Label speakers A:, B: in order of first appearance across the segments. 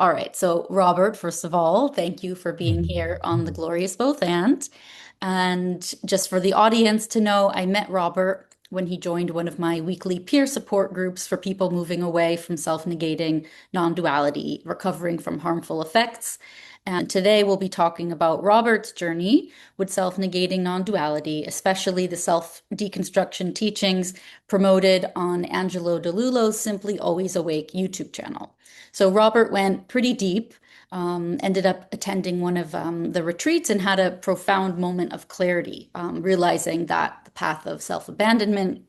A: All right. So, Robert, first of all, thank you for being here on the Glorious Both And. And just for the audience to know, I met Robert when he joined one of my weekly peer support groups for people moving away from self-negating non-duality, recovering from harmful effects. And today we'll be talking about Robert's journey with self-negating non-duality, especially the self-deconstruction teachings promoted on Angelo DeLullo's Simply Always Awake YouTube channel. So Robert went pretty deep, ended up attending one of the retreats and had a profound moment of clarity, realizing that the path of self-abandonment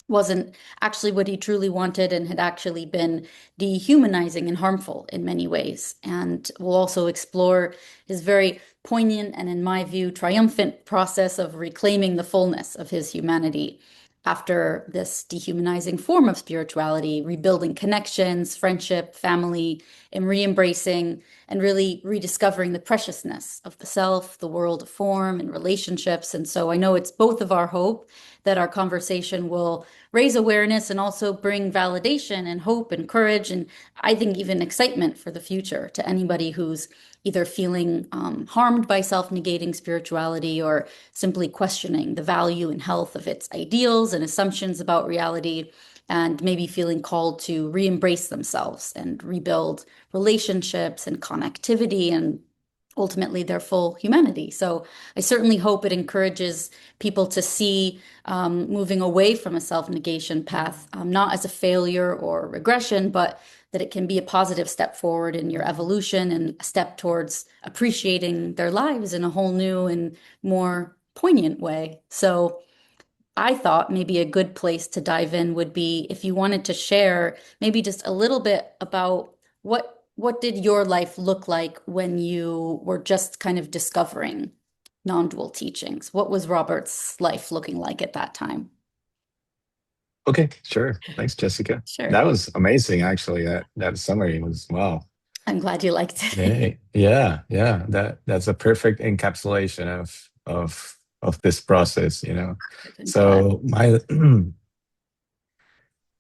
A: wasn't actually what he truly wanted and had actually been dehumanizing and harmful in many ways. And we'll also explore his very poignant and, in my view, triumphant process of reclaiming the fullness of his humanity after this dehumanizing form of spirituality, rebuilding connections, friendship, family, and re-embracing and really rediscovering the preciousness of the self, the world of form, and relationships. And so I know it's both of our hope that our conversation will raise awareness and also bring validation and hope and courage, and I think even excitement for the future to anybody who's either feeling harmed by self-negating spirituality or simply questioning the value and health of its ideals and assumptions about reality, and maybe feeling called to re-embrace themselves and rebuild relationships and connectivity and ultimately their full humanity. So I certainly hope it encourages people to see moving away from a self-negation path, not as a failure or regression, but that it can be a positive step forward in your evolution and a step towards appreciating their lives in a whole new and more poignant way. So I thought maybe a good place to dive in would be if you wanted to share maybe just a little bit about what did your life look like when you were just kind of discovering non-dual teachings? What was Robert's life looking like at that time?
B: Okay, sure. Thanks, Jessica.
A: Sure.
B: That was amazing, actually. That summary was wow.
A: I'm glad you liked it.
B: Hey, yeah, yeah. That's a perfect encapsulation of this process, you know.
A: I'm glad.
B: So my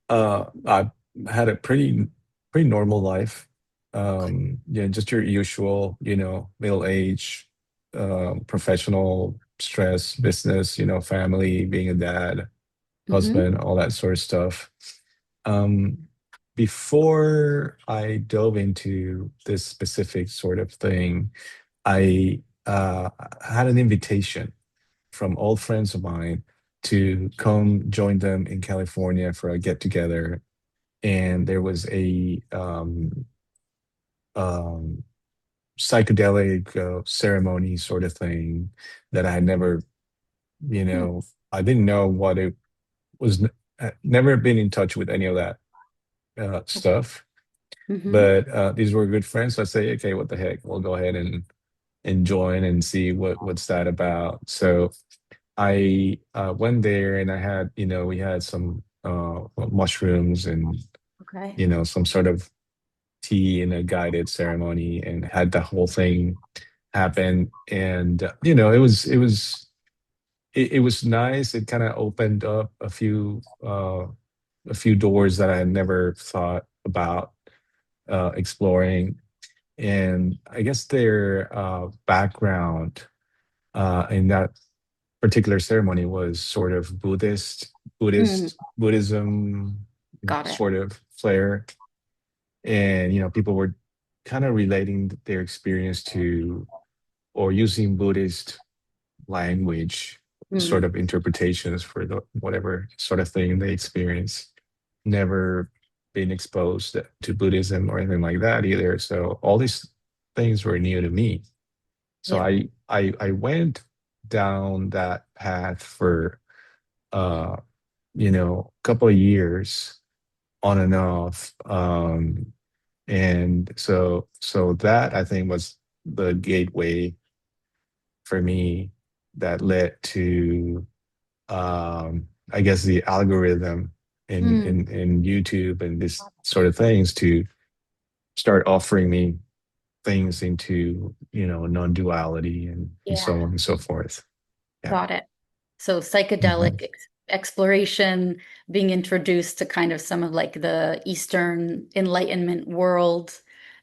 B: I had a pretty normal life. Yeah, just your usual, middle age, professional stress, business, family, being a dad,
A: Hmm.
B: husband, all that sort of stuff. Um, Before I dove into this specific sort of thing, I had an invitation from old friends of mine to come join them in California for a get together. And there was a um, psychedelic ceremony sort of thing that I had never, I didn't know what it was, never been in touch with any of that stuff.
A: Hmm.
B: But these were good friends. So I say, okay, what the heck? We'll go ahead and join and see what's that about. So I went there and I had, we had some mushrooms and,
A: Okay.
B: some sort of tea in a guided ceremony and had the whole thing happen. And, it was nice. It kind of opened up a few doors that I had never thought about exploring. And I guess their background in that particular ceremony was sort of
A: Mm,
B: Buddhism
A: got it.
B: sort of flair. And, people were kind of relating their experience to or using Buddhist language sort
A: Mm,
B: of interpretations for the whatever sort of thing they experience. Never been exposed to Buddhism or anything like that either. So all these things were new to me. So
A: yeah.
B: I went down that path for uh a couple of years on and off. And so that I think was the gateway for me that led to I guess the algorithm
A: Mm,
B: in YouTube and this sort of things to start offering me things into, non-duality and so
A: yeah.
B: on and so forth. Yeah.
A: Got it. So
B: Mhm.
A: psychedelic exploration, being introduced to kind of some of like the Eastern Enlightenment world,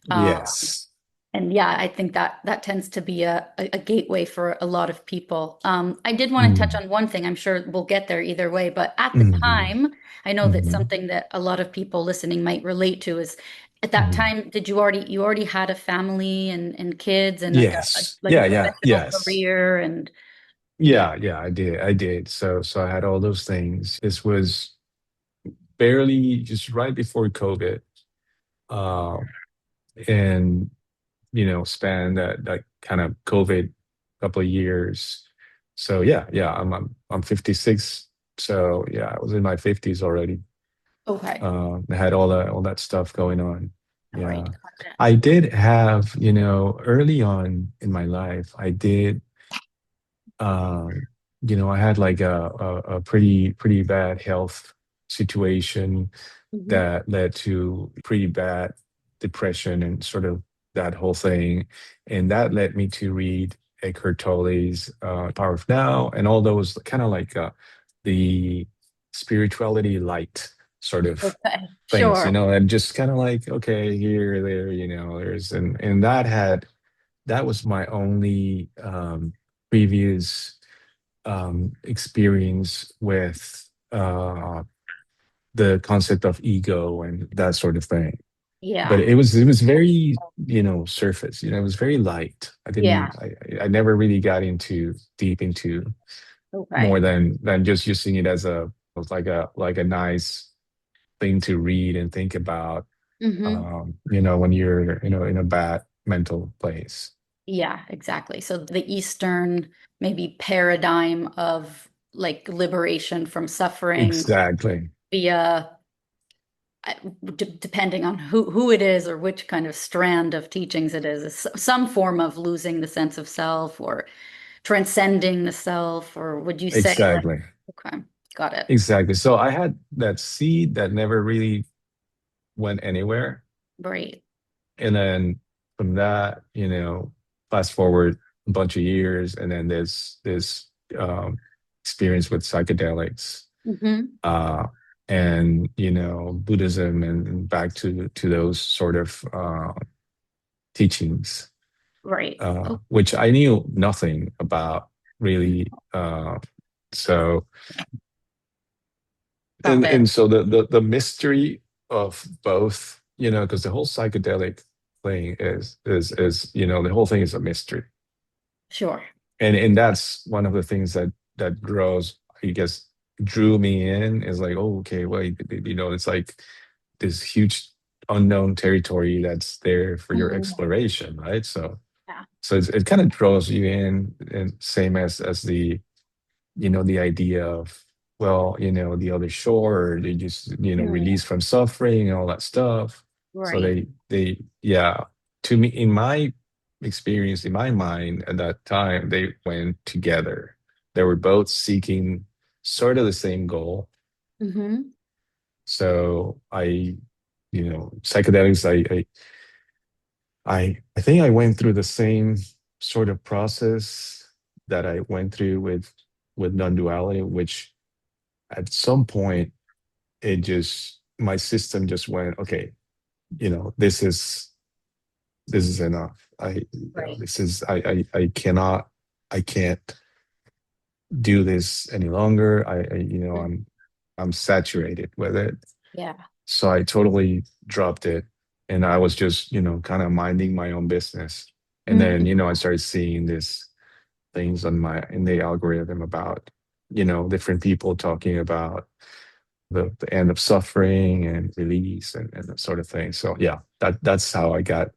B: Yes.
A: And yeah, I think that that tends to be a gateway for a lot of people. I did want to touch
B: Mm,
A: on one thing. I'm sure we'll get there either way, but at the
B: mhm,
A: time, I know that
B: mhm,
A: something that a lot of people listening might relate to is at that
B: mhm.
A: time, did you already had a family and kids and like
B: Yes.
A: like a
B: Yeah, yeah,
A: professional
B: yes.
A: career and yeah.
B: Yeah, yeah, I did. I did. So I had all those things. This was barely just right before COVID. Uh, and span that kind of COVID couple of years. So yeah, yeah, I'm 56. So yeah, I was in my 50s already.
A: Okay.
B: I had all that stuff going on.
A: All right.
B: Yeah.
A: Gotcha.
B: I did have, early on in my life, I did um, I had like a pretty bad health situation
A: Hmm.
B: that led to pretty bad depression and sort of that whole thing. And that led me to read Eckhart Tolle's Power of Now and all those kind of like the spirituality light sort of
A: Okay.
B: things,
A: Sure.
B: and just kind of like, okay, here, there, there's and that was my only previous experience with the concept of ego and that sort of thing. But
A: Yeah.
B: it was very, surface. It was very light. I
A: Yeah.
B: didn't. I never really got into deep into more
A: Okay.
B: than just using it as a nice thing to read and think about.
A: Hmm.
B: When you're in a bad mental place.
A: Yeah, exactly. So the Eastern maybe paradigm of like liberation from suffering
B: Exactly.
A: via depending on who it is or which kind of strand of teachings it is some form of losing the sense of self or transcending the self, or would you say that?
B: Exactly.
A: Okay, got it.
B: Exactly. So I had that seed that never really went anywhere.
A: Right.
B: And then from that, fast forward a bunch of years, and then this experience with psychedelics,
A: Hmm.
B: uh, and Buddhism, and back to those sort of teachings,
A: Right. Oh,
B: which I knew nothing about really. So
A: got it.
B: and so the mystery of both, because the whole psychedelic thing is the whole thing is a mystery.
A: Sure.
B: And that's one of the things that draws, I guess, drew me in, is like, oh, okay, well, it's like this huge unknown territory that's there for your
A: Mhm.
B: exploration, right? So
A: Yeah.
B: it kind of draws you in, and same as the idea of, well, the other shore, or they just,
A: Mm.
B: release from suffering and all that stuff. So
A: Right.
B: yeah, to me, in my experience, in my mind at that time, they went together. They were both seeking sort of the same goal.
A: Hmm.
B: So psychedelics, I think I went through the same sort of process that I went through with non-duality, which at some point it just my system just went, okay, this is enough.
A: Right.
B: This is I can't do this any longer.
A: Mm.
B: I'm saturated with it.
A: Yeah.
B: So I totally dropped it, and I was just, kind of minding my own business. And then,
A: Mhm.
B: I started seeing these things in the algorithm about, different people talking about the end of suffering and release, and that sort of thing. So yeah, that's how I got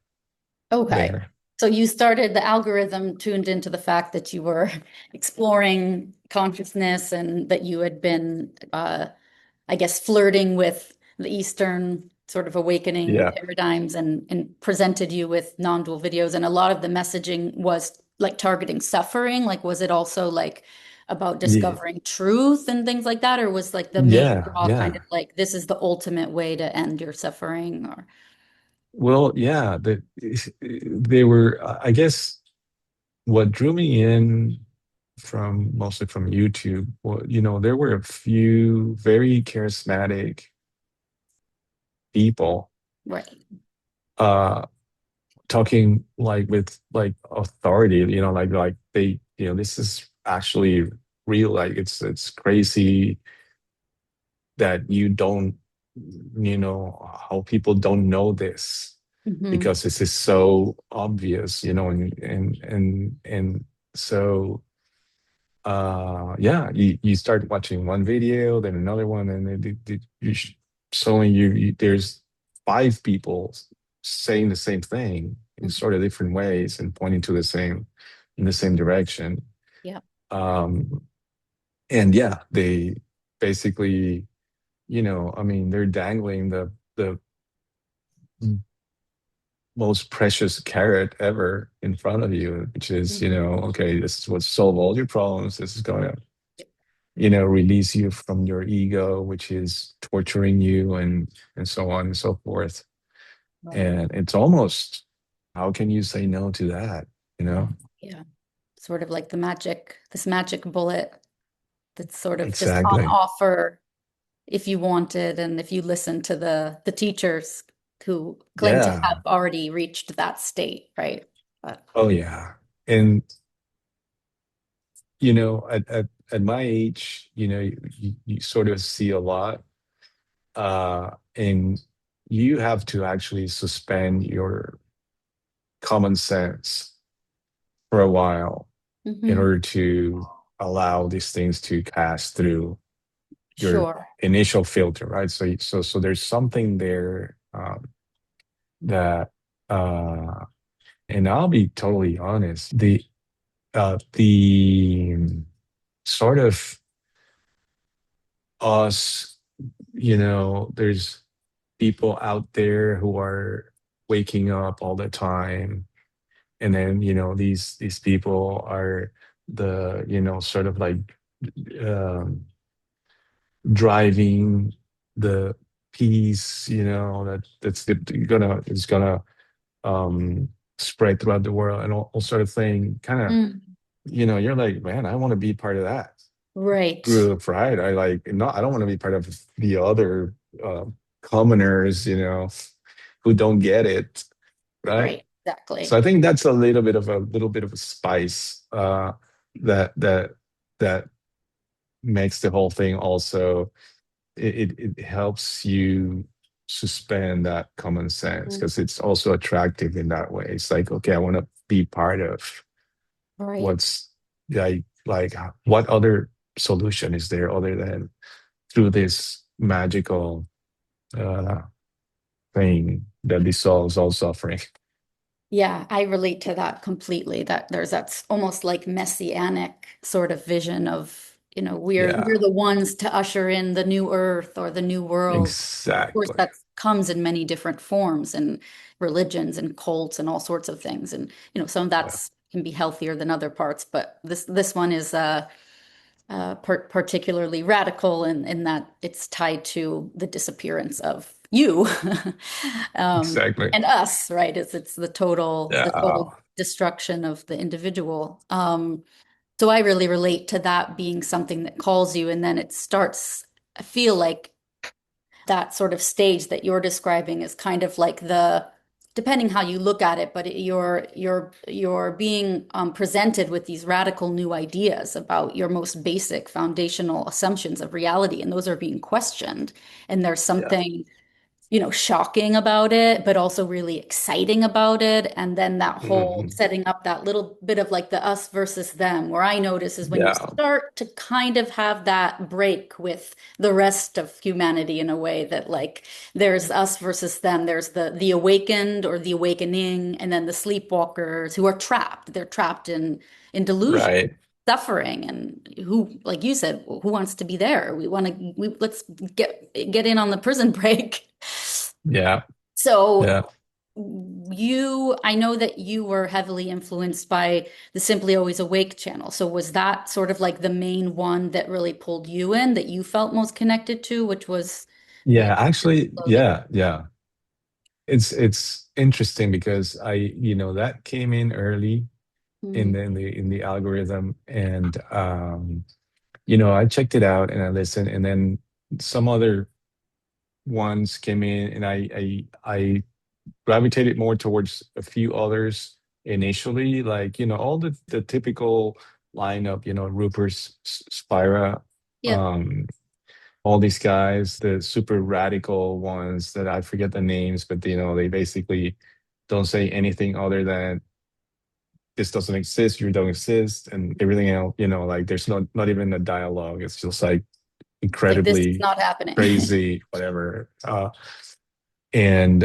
A: Okay.
B: there.
A: So you started the algorithm tuned into the fact that you were exploring consciousness and that you had been, I guess, flirting with the Eastern sort of awakening
B: Yeah.
A: paradigms and presented you with non-dual videos. And a lot of the messaging was like targeting suffering. Like, was it also like about
B: Yeah.
A: discovering truth and things like that? Or was like the main
B: Yeah.
A: draw kind of
B: Yeah.
A: like, this is the ultimate way to end your suffering? Or,
B: Well, yeah, they were, I guess, what drew me in from mostly from YouTube. Well, there were a few very charismatic people,
A: right.
B: uh, talking like with like authority, like they, this is actually real. Like it's crazy that you don't, how people don't know this
A: Hmm.
B: because this is so obvious, and so yeah, you start watching one video, then another one, and suddenly there's five people saying the same thing in sort of different ways and pointing to in the same direction.
A: Yeah.
B: um and yeah, they basically, I mean, they're dangling the most precious carrot ever in front of you, which is,
A: Mhm.
B: okay, this is what solve all your problems. This is going to, release you from your ego, which is torturing you, and so on and so forth.
A: Right.
B: And it's almost, how can you say no to that? You know?
A: Yeah. Sort of like this magic bullet that's sort of just on
B: Exactly.
A: offer if you want it and if you listen to the teachers who claim to have
B: Yeah.
A: already reached that state, right? But
B: Oh yeah. And at my age, you sort of see a lot, and you have to actually suspend your common sense for a while in
A: hmm.
B: order to allow these things to pass through your
A: Sure.
B: initial filter, right? So there's something there, that, uh, and I'll be totally honest, the sort of us, there's people out there who are waking up all the time, and then these people are the, sort of like, um, driving the peace, gonna it's gonna spread throughout the world, and all sort of thing. Kind of,
A: Mm.
B: you're like, man, I want to be part of that
A: Right.
B: group, right? I like, no, I don't want to be part of the other, uh, commoners, who don't get it, right?
A: Right.
B: So
A: Exactly.
B: I think that's a little bit of a spice, that that makes the whole thing also, it helps you suspend that common sense
A: Mm.
B: because it's also attractive in that way. It's like, okay, I want to be part of
A: Right.
B: what's, like what other solution is there other than through this magical, uh, thing that dissolves all suffering.
A: Yeah, I relate to that completely. That there's almost like messianic sort of vision of, we're
B: Yeah,
A: the ones to usher in the new earth or the new world. Of course,
B: exactly.
A: that comes in many different forms and religions and cults and all sorts of things. And, some of
B: Yeah,
A: that's can be healthier than other parts, but this one is particularly radical in that it's tied to the disappearance of you
B: exactly.
A: and us, right? It's the total
B: Yeah,
A: destruction of the individual. So I really relate to that being something that calls you, and then it starts. I feel like that sort of stage that you're describing is kind of like depending how you look at it, but you're being presented with these radical new ideas about your most basic foundational assumptions of reality, and those are being questioned. And there's
B: yeah.
A: something shocking about it, but also really exciting about it. And then that whole
B: Mhm.
A: setting up that little bit of like the us versus them, where I notice is when you
B: Yeah,
A: start to kind of have that break with the rest of humanity in a way that like there's us versus them, there's the awakened or the awakening, and then the sleepwalkers who are trapped. They're trapped in delusion,
B: right.
A: suffering, and who, like you said, who wants to be there? Let's get in on the prison break.
B: Yeah,
A: So
B: yeah.
A: I know that you were heavily influenced by the Simply Always Awake channel. So was that sort of like the main one that really pulled you in, that you felt most connected to, which was the
B: Yeah, actually,
A: clothing?
B: yeah. It's interesting because that came in early in
A: Mm,
B: the algorithm, and I checked it out and I listened, and then some other ones came in, and I gravitated more towards a few others initially, like, all the typical lineup, Rupert Spira,
A: Yep.
B: um, all these guys, the super radical ones that I forget the names, but they basically don't say anything other than this doesn't exist, you don't exist, and everything else, like there's not even a dialogue. It's just like
A: Like this is
B: incredibly
A: not happening.
B: crazy, whatever. And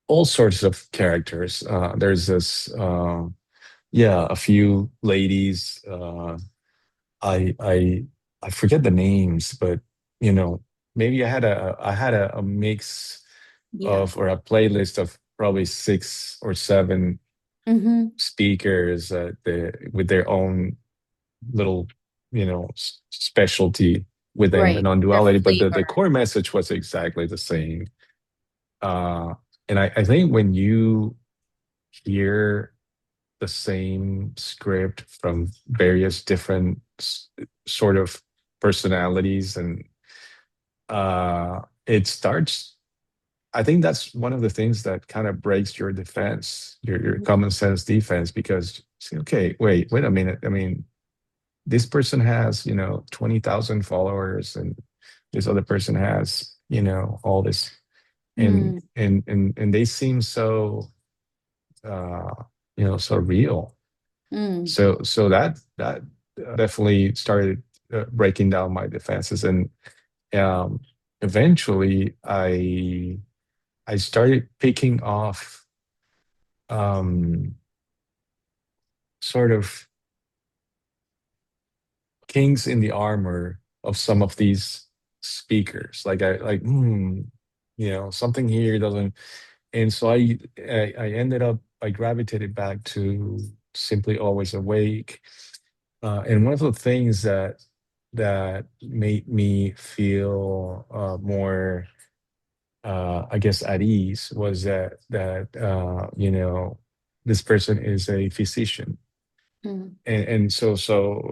B: all sorts of characters. There's this, yeah, a few ladies. I I I forget the names, but you know, maybe I had a mix
A: Yeah.
B: of, or a playlist of probably 6 or 7
A: Hmm.
B: speakers, with their own little, specialty within the
A: Right. Their
B: non-duality, but the
A: flavor.
B: core message was exactly the same. And I think when you hear the same script from various different sort of personalities, and it starts, I think that's one of the things that kind of breaks your defense, your
A: Mhm.
B: common sense defense, because you say, okay, wait a minute. I mean, this person has, 20,000 followers, and this other person has, all this, and
A: Mm,
B: and they seem so, uh so real.
A: mm,
B: So that definitely started breaking down my defenses, and um eventually I started picking off, um sort of kings in the armor of some of these speakers. Like, something here doesn't. And so I ended up, I gravitated back to Simply Always Awake. And one of the things that made me feel more, I guess, at ease, was that this person is a physician.
A: mm.
B: And so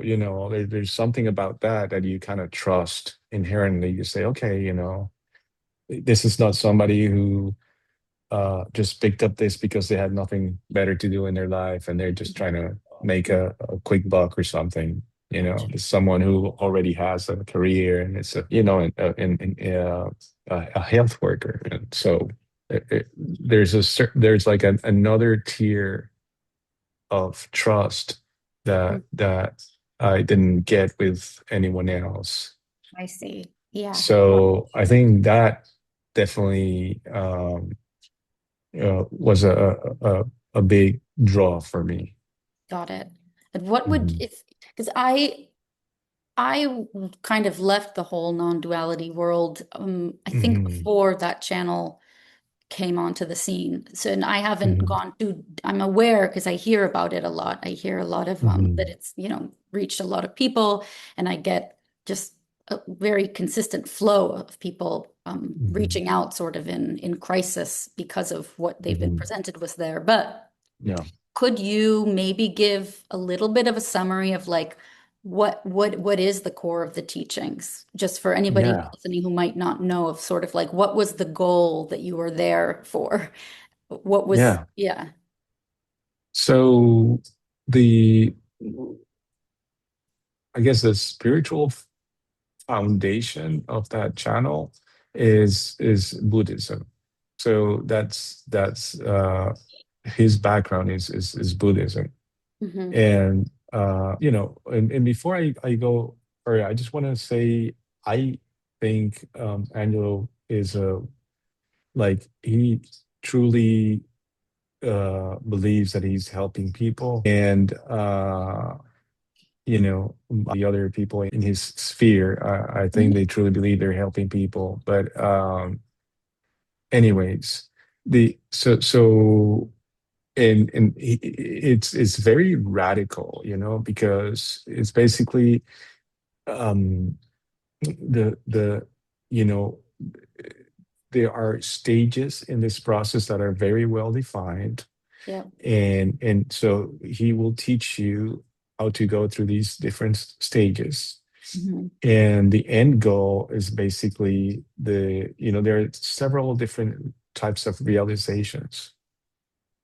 B: there's something about that you kind of trust inherently. You say, okay, this is not somebody who just picked up this because they had nothing better to do in their life, and they're just trying to make a quick buck or something. It's someone who already has a career, and it's a health worker. And so there's like another tier of trust
A: Mm.
B: that I didn't get with anyone else.
A: I see. Yeah.
B: So I think that definitely, was a big draw for me.
A: Got it. And what would
B: Mhm,
A: if because I kind of left the whole non-duality world I think
B: mhm,
A: before that channel came onto the scene. So, and I haven't
B: mhm,
A: gone to, I'm aware because I hear about it a lot. I hear a lot of that
B: mhm,
A: it's, reached a lot of people, and I get just a very consistent flow of people
B: mhm,
A: reaching out sort of in crisis because of what they've been
B: mhm.
A: presented with there. But
B: Yeah,
A: could you maybe give a little bit of a summary of like what is the core of the teachings? Just for anybody
B: yeah,
A: listening who might not know of sort of like what was the goal that you were there for? What was,
B: yeah.
A: yeah.
B: So the, I guess, the spiritual foundation of that channel is Buddhism. So that's his background is Buddhism.
A: Hmm.
B: And and before I go further, I just want to say, I think Angelo is a, like, he truly believes that he's helping people. And the other people in his sphere, I think
A: Hmm.
B: they truly believe they're helping people. But anyways, the so and it's very radical, because it's basically, um the you know there are stages in this process that are very well defined,
A: Yeah.
B: and so he will teach you how to go through these different stages.
A: Hmm.
B: And the end goal is basically, there are several different types of realizations.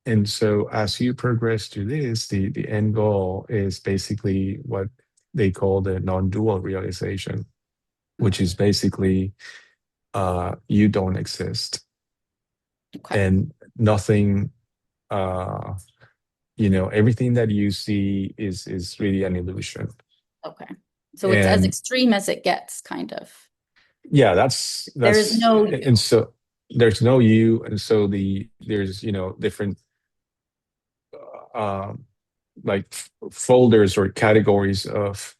B: And so as you progress through this, the end goal is basically what they call the non-dual realization, which is basically you don't exist
A: Okay.
B: and nothing, uh, everything that you see is really an illusion.
A: Okay. So it's as
B: And
A: extreme as it gets, kind of.
B: yeah, that's
A: There is
B: that's
A: no
B: and
A: you.
B: so there's no you, and so there's different um like folders or categories of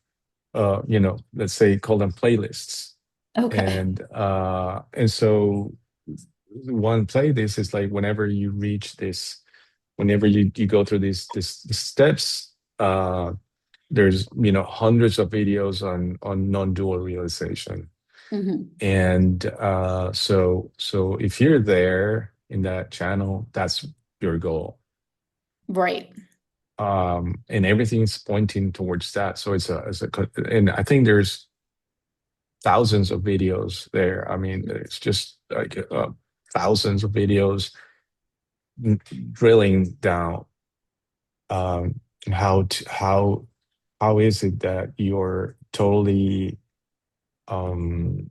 B: let's say call them playlists.
A: Okay.
B: And so one playlist is like whenever you go through these steps, there's hundreds of videos on non-dual realization.
A: Hmm.
B: And so if you're there in that channel, that's your goal.
A: Right.
B: And everything is pointing towards that. So and I think there's thousands of videos there. I mean, it's just like thousands of videos drilling down um, how is it that you're totally um,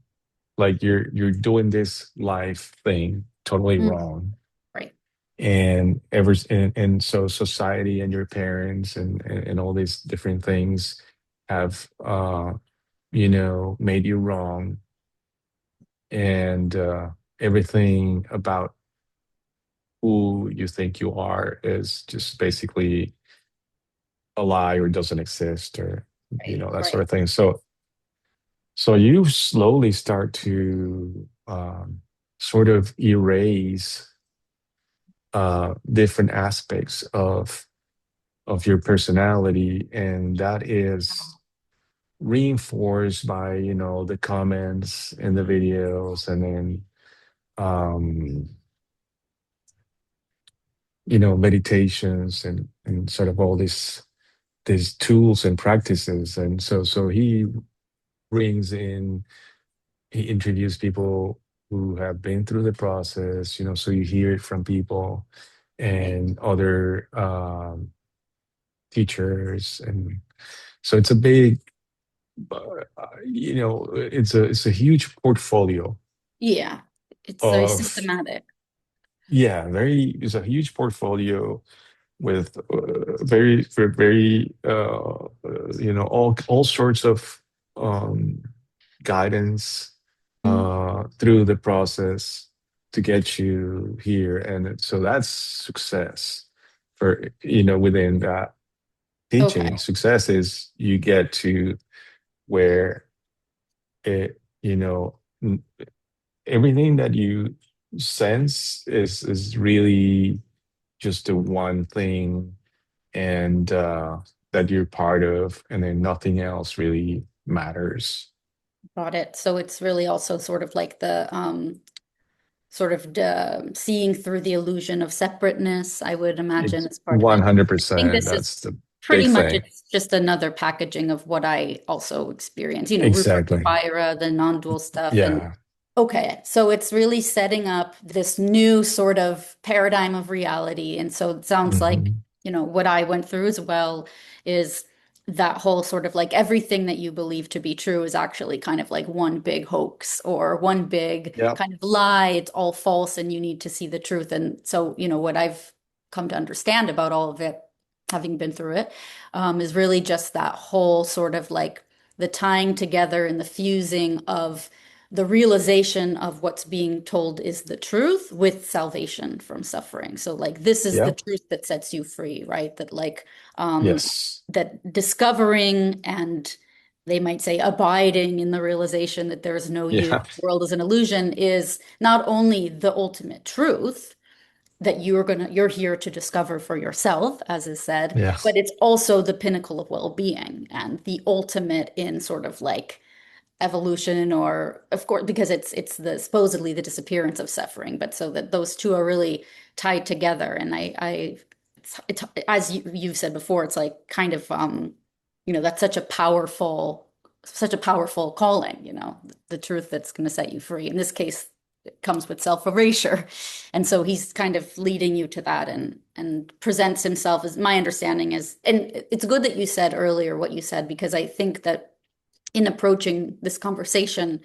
B: like you're doing this life thing totally
A: Mm.
B: wrong,
A: Right.
B: and so society and your parents and all these different things have made you wrong, and everything about who you think you are is just basically a lie or doesn't exist, or
A: Right.
B: that sort
A: Right.
B: of thing. So you slowly start to sort of erase different aspects of your personality, and that is reinforced by the comments in the videos, and then um, meditations and sort of all these tools and practices. And so he introduced people who have been through the process, so you hear it from people
A: Right.
B: and other teachers. And so it's a big it's a huge portfolio
A: Yeah. It's very
B: of
A: systematic.
B: yeah, very it's a huge portfolio with very very all sorts of um guidance
A: Mm.
B: through the process to get you here. And so that's success for within that teaching.
A: Okay.
B: Success is you get to where it everything that you sense is really just the one thing, and that you're part of, and then nothing else really matters.
A: Got it. So it's really also sort of like the sort of seeing through the illusion of separateness, I would imagine
B: It's
A: as part of it. I think
B: 100%.
A: this is
B: That's the
A: pretty
B: big
A: much
B: thing.
A: it's just another packaging of what I also experience, Rupert
B: Exactly.
A: Spira, the non-dual stuff. And
B: Yeah.
A: okay, so it's really setting up this new sort of paradigm of reality. And so it sounds like,
B: Hmm.
A: what I went through as well is that whole sort of like everything that you believe to be true is actually kind of like one big hoax or one big
B: Yep.
A: kind of lie. It's all false and you need to see the truth. And so, what I've come to understand about all of it, having been through it, is really just that whole sort of like the tying together and the fusing of the realization of what's being told is the truth with salvation from suffering. So like this is the
B: Yep.
A: truth that sets you free, right? That like um
B: Yes.
A: that discovering and they might say abiding in the realization that there is no you,
B: Yeah.
A: the world is an illusion is not only the ultimate truth that you're here to discover for yourself, as is said,
B: Yeah.
A: but it's also the pinnacle of well-being and the ultimate in sort of like evolution, or of course because it's the supposedly the disappearance of suffering, but so that those two are really tied together. And it's as you've said before, it's like kind of that's such a powerful calling, the truth that's going to set you free in this case, comes with self-erasure. And so he's kind of leading you to that and presents himself as my understanding is, and it's good that you said earlier what you said, because I think that in approaching this conversation,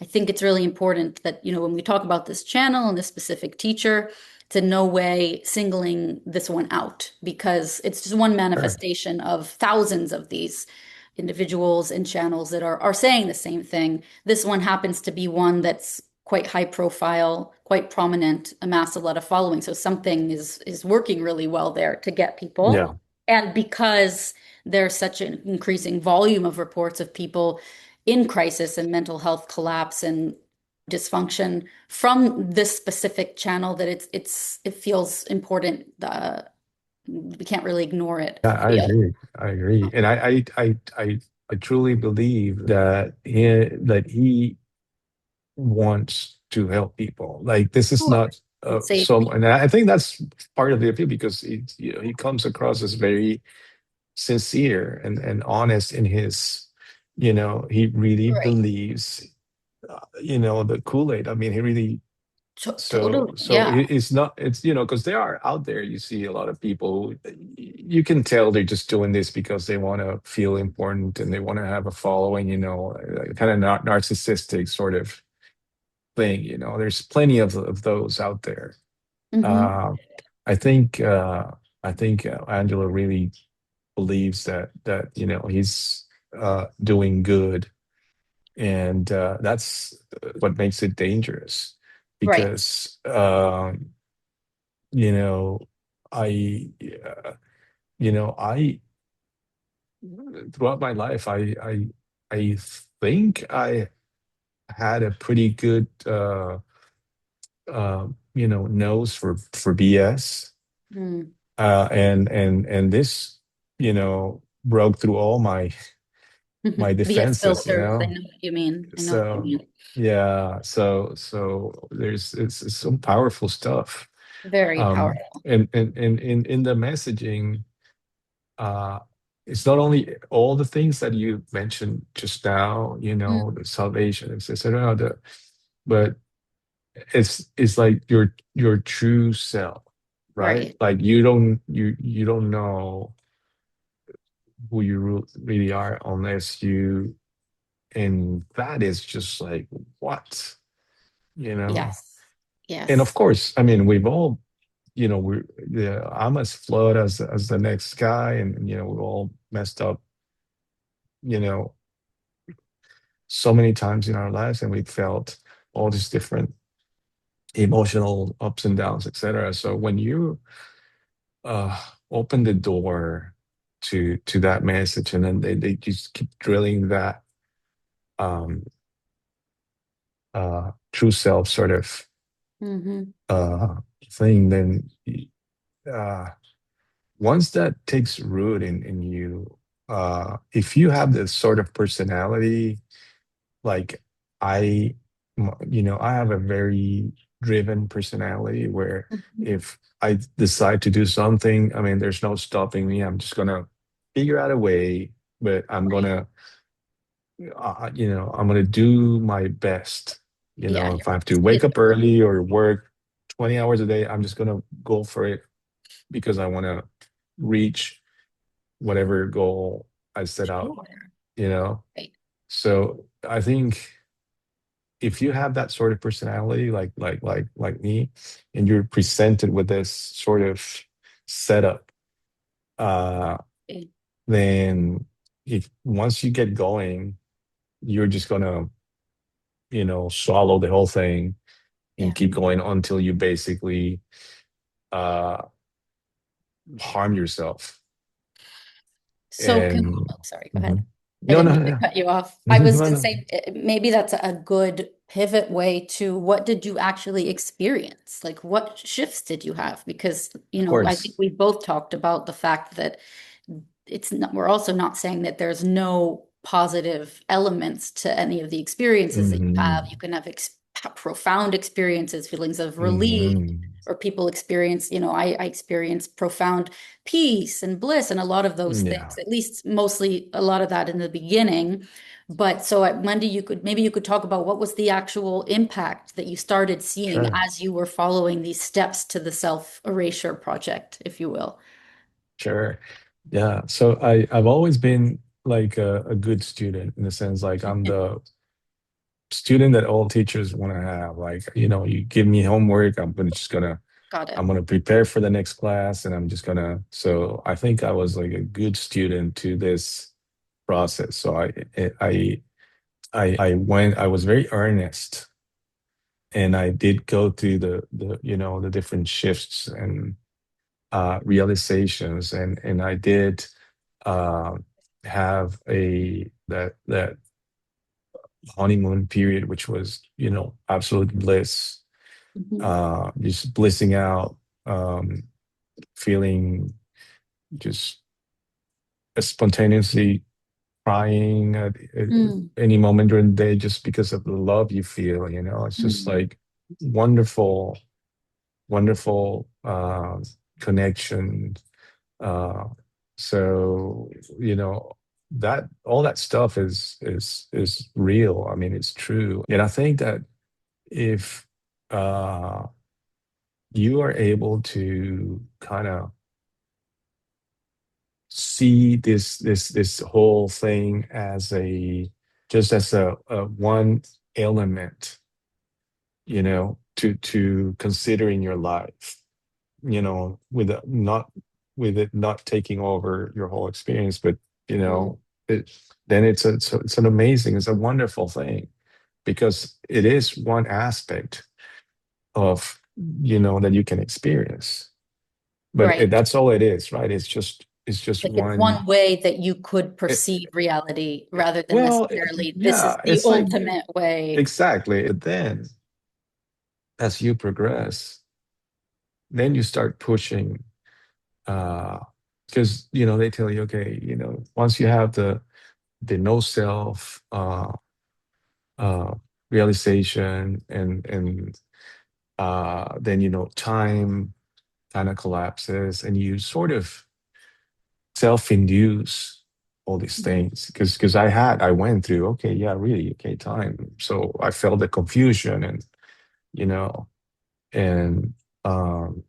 A: I think it's really important that, when we talk about this channel and this specific teacher, it's in no way singling this one out because it's just one
B: Sure.
A: manifestation of thousands of these individuals and channels that are saying the same thing. This one happens to be one that's quite high profile, quite prominent, amassed a lot of following. So something is working really well there to get people.
B: Yeah.
A: And because there's such an increasing volume of reports of people in crisis and mental health collapse and dysfunction from this specific channel that it feels important. We can't really ignore it, I
B: I
A: feel.
B: agree. I agree. And I truly believe that he wants to help people. Like this is
A: Sure.
B: not
A: And save
B: some,
A: people.
B: and I think that's part of the appeal because he comes across as very sincere and honest in his, he really
A: Right.
B: believes, the Kool-Aid. I mean, he really. So,
A: Totally.
B: so
A: Yeah.
B: it's not, it's, because they are out there. You see a lot of people, you can tell they're just doing this because they want to feel important and they want to have a following, kind of not narcissistic sort of thing. There's plenty of those out there.
A: Hmm.
B: Uh, I think, Angelo really believes that, he's doing good. And that's what makes it dangerous
A: Right.
B: because, you know, I, I throughout my life, I think I had a pretty good, nose for BS,
A: Mm.
B: and this, broke through all my
A: VS
B: defenses,
A: filters. I know what you mean. I know what you
B: So
A: mean.
B: yeah, so it's some powerful stuff.
A: Very powerful.
B: And in the messaging, uh, it's not only all the things that you mentioned just now,
A: Mm.
B: the salvation, etc. But it's like your true self, right?
A: Right.
B: Like you don't know who you really are unless you, and that is just like what, you know.
A: Yes.
B: And of
A: Yes.
B: course, I mean, we've all, we're, yeah, I'm as flawed as the next guy, and we've all messed up, you know, so many times in our lives, and we felt all these different emotional ups and downs, etc. So when you uh open the door to that message, and then they just keep drilling that um true self sort of
A: Hmm.
B: uh thing, then uh once that takes root in you, if you have this sort of personality, like I, I have a very driven personality where
A: Hmm.
B: if I decide to do something, I mean, there's no stopping me. I'm just gonna figure out a way, but
A: Right.
B: I'm gonna do my best.
A: Yeah.
B: If I have to wake up early or work 20 hours a day, I'm just gonna go for it because I want to reach whatever goal I set out,
A: Sure.
B: you know?
A: Right.
B: So I think if you have that sort of personality, like me, and you're presented with this sort of setup, uh,
A: Okay.
B: then if once you get going, you're just gonna, swallow the whole thing and
A: Yeah.
B: keep going until you basically uh harm yourself.
A: So
B: And
A: oh, sorry, go ahead.
B: Mhm.
A: I
B: No,
A: didn't
B: no,
A: mean to
B: no,
A: cut you off. I was
B: no,
A: going to
B: no.
A: say maybe that's a good pivot way to what did you actually experience? Like what shifts did you have? Because,
B: Of
A: I think
B: course.
A: we both talked about the fact that it's not, we're also not saying that there's no positive elements to any of the experiences that you have.
B: Hmm.
A: You can have profound experiences, feelings of relief,
B: Hmm.
A: or people experience, I experience profound peace and bliss and a lot of those things,
B: Yeah,
A: at least mostly a lot of that in the beginning. But so Wendy, maybe you could talk about what was the actual impact that you started seeing
B: sure,
A: as you were following these steps to the self-erasure project, if you will.
B: sure. Yeah. So I've always been like a good student in the sense like I'm the student that all teachers want to have. Like, you give me homework,
A: Got it.
B: I'm gonna prepare for the next class, and I'm just gonna. So I think I was like a good student to this process. So I was very earnest, and I did go through the different shifts and realizations, and I did uh, have a that honeymoon period, which was absolute bliss,
A: Mhm.
B: just blissing out, um, feeling just spontaneously crying at
A: Mm,
B: any moment during the day just because of the love you feel. It's just
A: mm.
B: like wonderful, wonderful connection. Uh, so that all that stuff is real. I mean, it's true, and I think that if uh, you are able to kind of see this whole thing as a one element, to consider in your life, with it not taking over your whole experience, but
A: Mm.
B: it then it's an amazing, it's a wonderful thing, because it is one aspect of that you can experience, but
A: Right.
B: that's all it is, right? It's just
A: Like it's
B: one.
A: one way that you could
B: it,
A: perceive reality rather than
B: well,
A: necessarily this is
B: yeah,
A: the
B: it's like
A: ultimate way.
B: exactly. And then as you progress, then you start pushing, uh because they tell you, okay, once you have the no self uh realization, and then time kind of collapses, and you sort of self-induce all these
A: Mhm.
B: things, because I went through, okay, yeah, really, okay, time. So I felt the confusion, and you know and um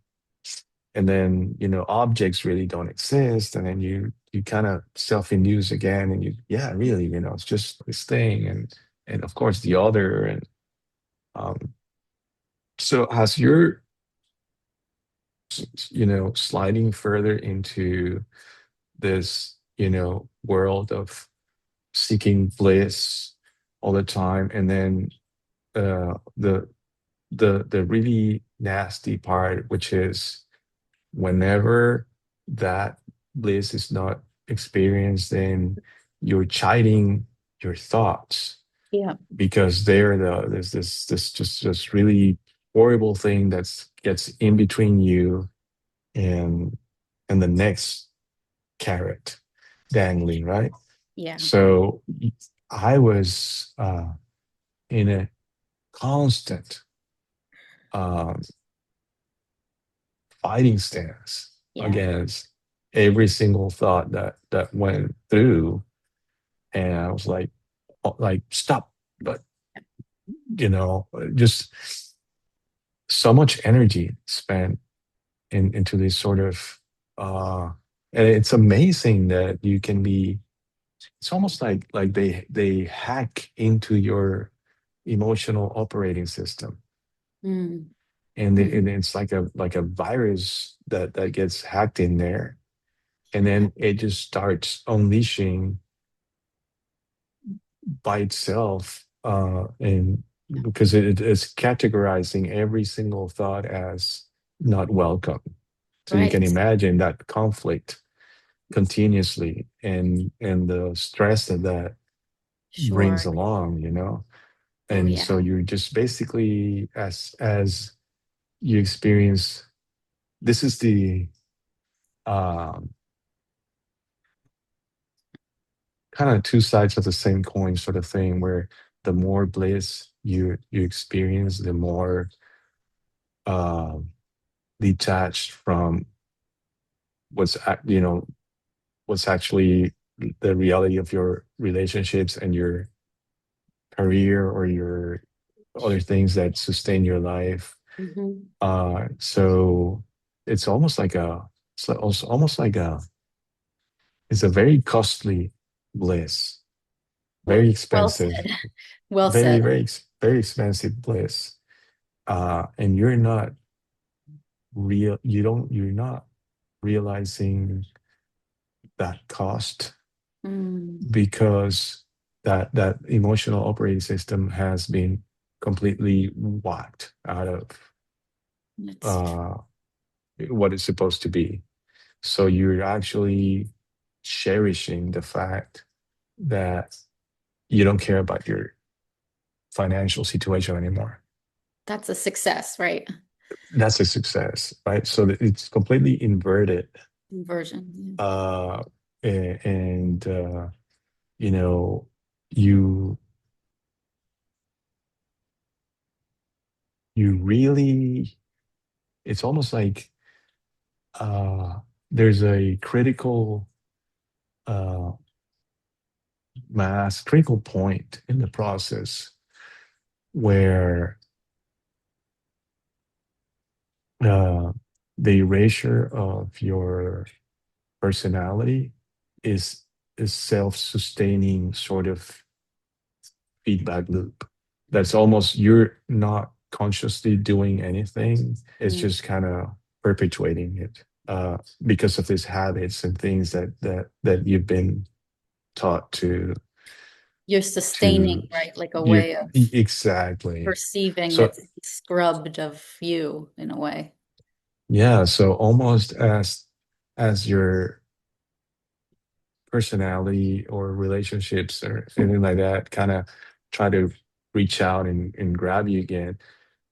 B: and then objects really don't exist, and then you kind of self-induce again, and yeah, really, it's just this thing, and of course the other, and um so as you're sliding further into this world of seeking bliss all the time, and then the really nasty part, which is whenever that bliss is not experienced, then you're chiding your thoughts,
A: Yeah.
B: because there's this just really horrible thing that's gets in between you and the next carrot dangling, right?
A: Yeah.
B: So I was in a constant um, fighting stance
A: Yeah.
B: against every single thought that went through, and I was like, oh, like, stop. But just so much energy spent into this sort of uh and it's amazing that you can be. It's almost like they hack into your emotional operating system,
A: Mm.
B: and
A: Mhm.
B: it's like a virus that gets hacked in there, and
A: Yeah.
B: then it just starts unleashing by itself, and because it is categorizing every single thought as not welcome. So you can
A: Right.
B: imagine that conflict continuously, and the stress that brings
A: Sure.
B: along,
A: Oh,
B: and
A: yeah.
B: so you're just basically, as you experience, this is the um, kind of two sides of the same coin sort of thing, where the more bliss you experience, the more um detached from what's actually the reality of your relationships and your career or your other things that sustain your life.
A: Hmm.
B: So it's almost like almost like it's a very costly bliss, very
A: Well
B: expensive,
A: said. Well said.
B: very expensive bliss. And you're not realizing that cost
A: Mm.
B: because that emotional operating system has been completely whacked out of
A: It's true.
B: uh, what it's supposed to be. So you're actually cherishing the fact that you don't care about your financial situation anymore.
A: That's a success, right?
B: That's a success, right? So it's completely inverted.
A: Inversion.
B: Uh, and you know, you you really, it's almost like uh, there's a uh, critical point in the process where uh, the erasure of your personality is self-sustaining sort of feedback loop. That's almost you're not consciously doing anything. It's
A: Yeah.
B: just kind of perpetuating it because of these habits and things that you've been taught
A: You're sustaining,
B: to
A: right? Like a
B: you
A: way of
B: exactly.
A: perceiving
B: So
A: that's scrubbed of you in a way.
B: yeah, so almost as your personality or relationships or anything like that kind of try to reach out and grab you again,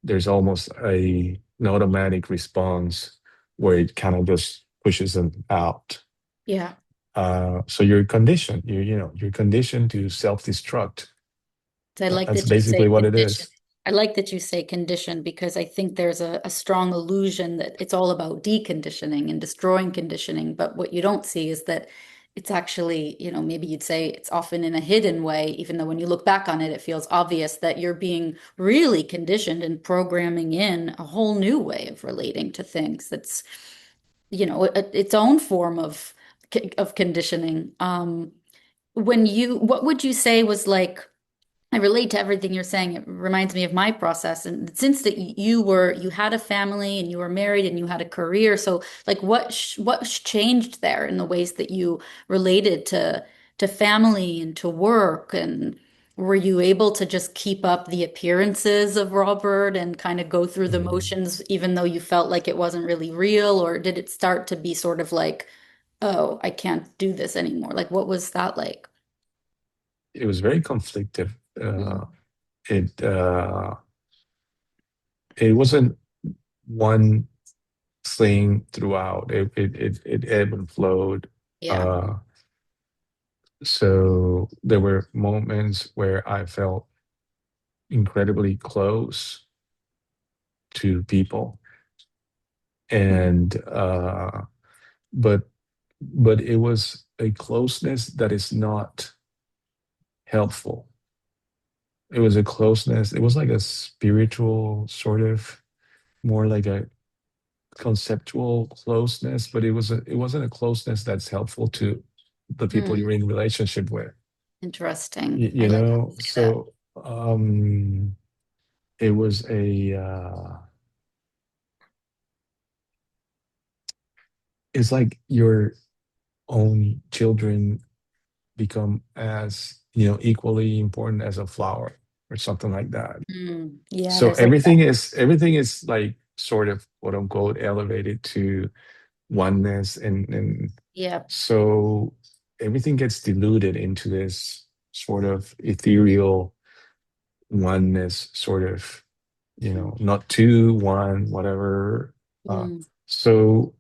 B: there's almost an automatic response where it kind of just pushes them out.
A: Yeah.
B: So you're conditioned. You're conditioned to self-destruct.
A: I like
B: That's
A: that you
B: basically
A: say
B: what it
A: condition.
B: is.
A: I like that you say condition because I think there's a strong illusion that it's all about deconditioning and destroying conditioning. But what you don't see is that it's actually, maybe you'd say it's often in a hidden way, even though when you look back on it, it feels obvious that you're being really conditioned and programming in a whole new way of relating to things. That's, its own form of conditioning. What would you say was like? I relate to everything you're saying. It reminds me of my process. And since that you had a family and you were married and you had a career. So like changed there in the ways that you related to family and to work? And were you able to just keep up the appearances of Robert and kind of go through the
B: Mm.
A: motions, even though you felt like it wasn't really real? Or did it start to be sort of like, oh, I can't do this anymore? Like, what was that like?
B: It was very conflictive. It it wasn't one thing throughout. It ebbed and flowed.
A: Yeah.
B: Uh, so there were moments where I felt incredibly close to people, and but it was a closeness that is not helpful. It was a closeness. It was like a spiritual sort of, more like a conceptual closeness, but it wasn't a closeness that's helpful to the people
A: Hmm.
B: you're in relationship with.
A: Interesting. I
B: You
A: like how
B: know,
A: you say that.
B: so it was a it's like your own children become as equally important as a flower or something like that.
A: Yeah,
B: So
A: there's like that.
B: everything is like sort of quote unquote elevated to oneness, and
A: Yeah.
B: so everything gets diluted into this sort of ethereal oneness, sort of, not two, one, whatever. Uh,
A: Mm.
B: so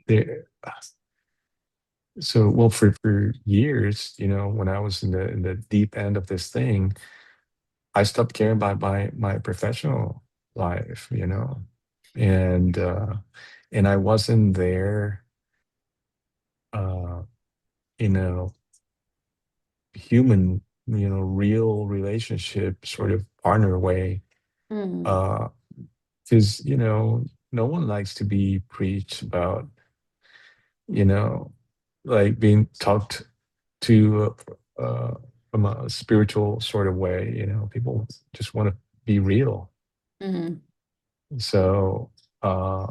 B: there, well, for years, when I was in the deep end of this thing, I stopped caring about my professional life. and I wasn't there uh, in a human, real relationship sort of partner way.
A: Mm,
B: Uh, because no one likes to be preached about, you know, like being talked to from a spiritual sort of way. People just want to be real.
A: mm,
B: So uh,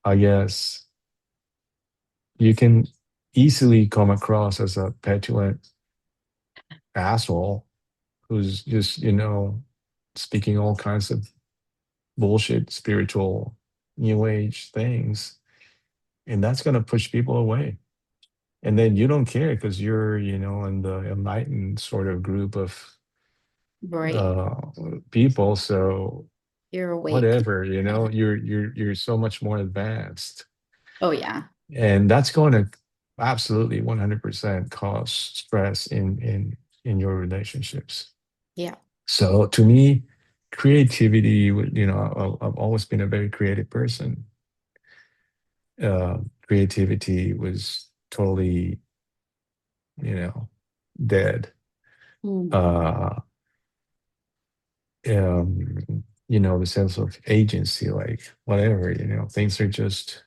B: I guess you can easily come across as a petulant asshole who's just, speaking all kinds of bullshit, spiritual, new age things. And that's going to push people away. And then you don't care because you're, in the enlightened sort of group of
A: right.
B: uh, people. So
A: You're awake.
B: whatever, you're so much more advanced.
A: Oh, yeah.
B: And that's going to absolutely 100% cause stress in your relationships.
A: Yeah.
B: So to me, creativity, I've always been a very creative person. Creativity was totally, you know, dead.
A: Mm,
B: Uh, the sense of agency, like whatever, things are just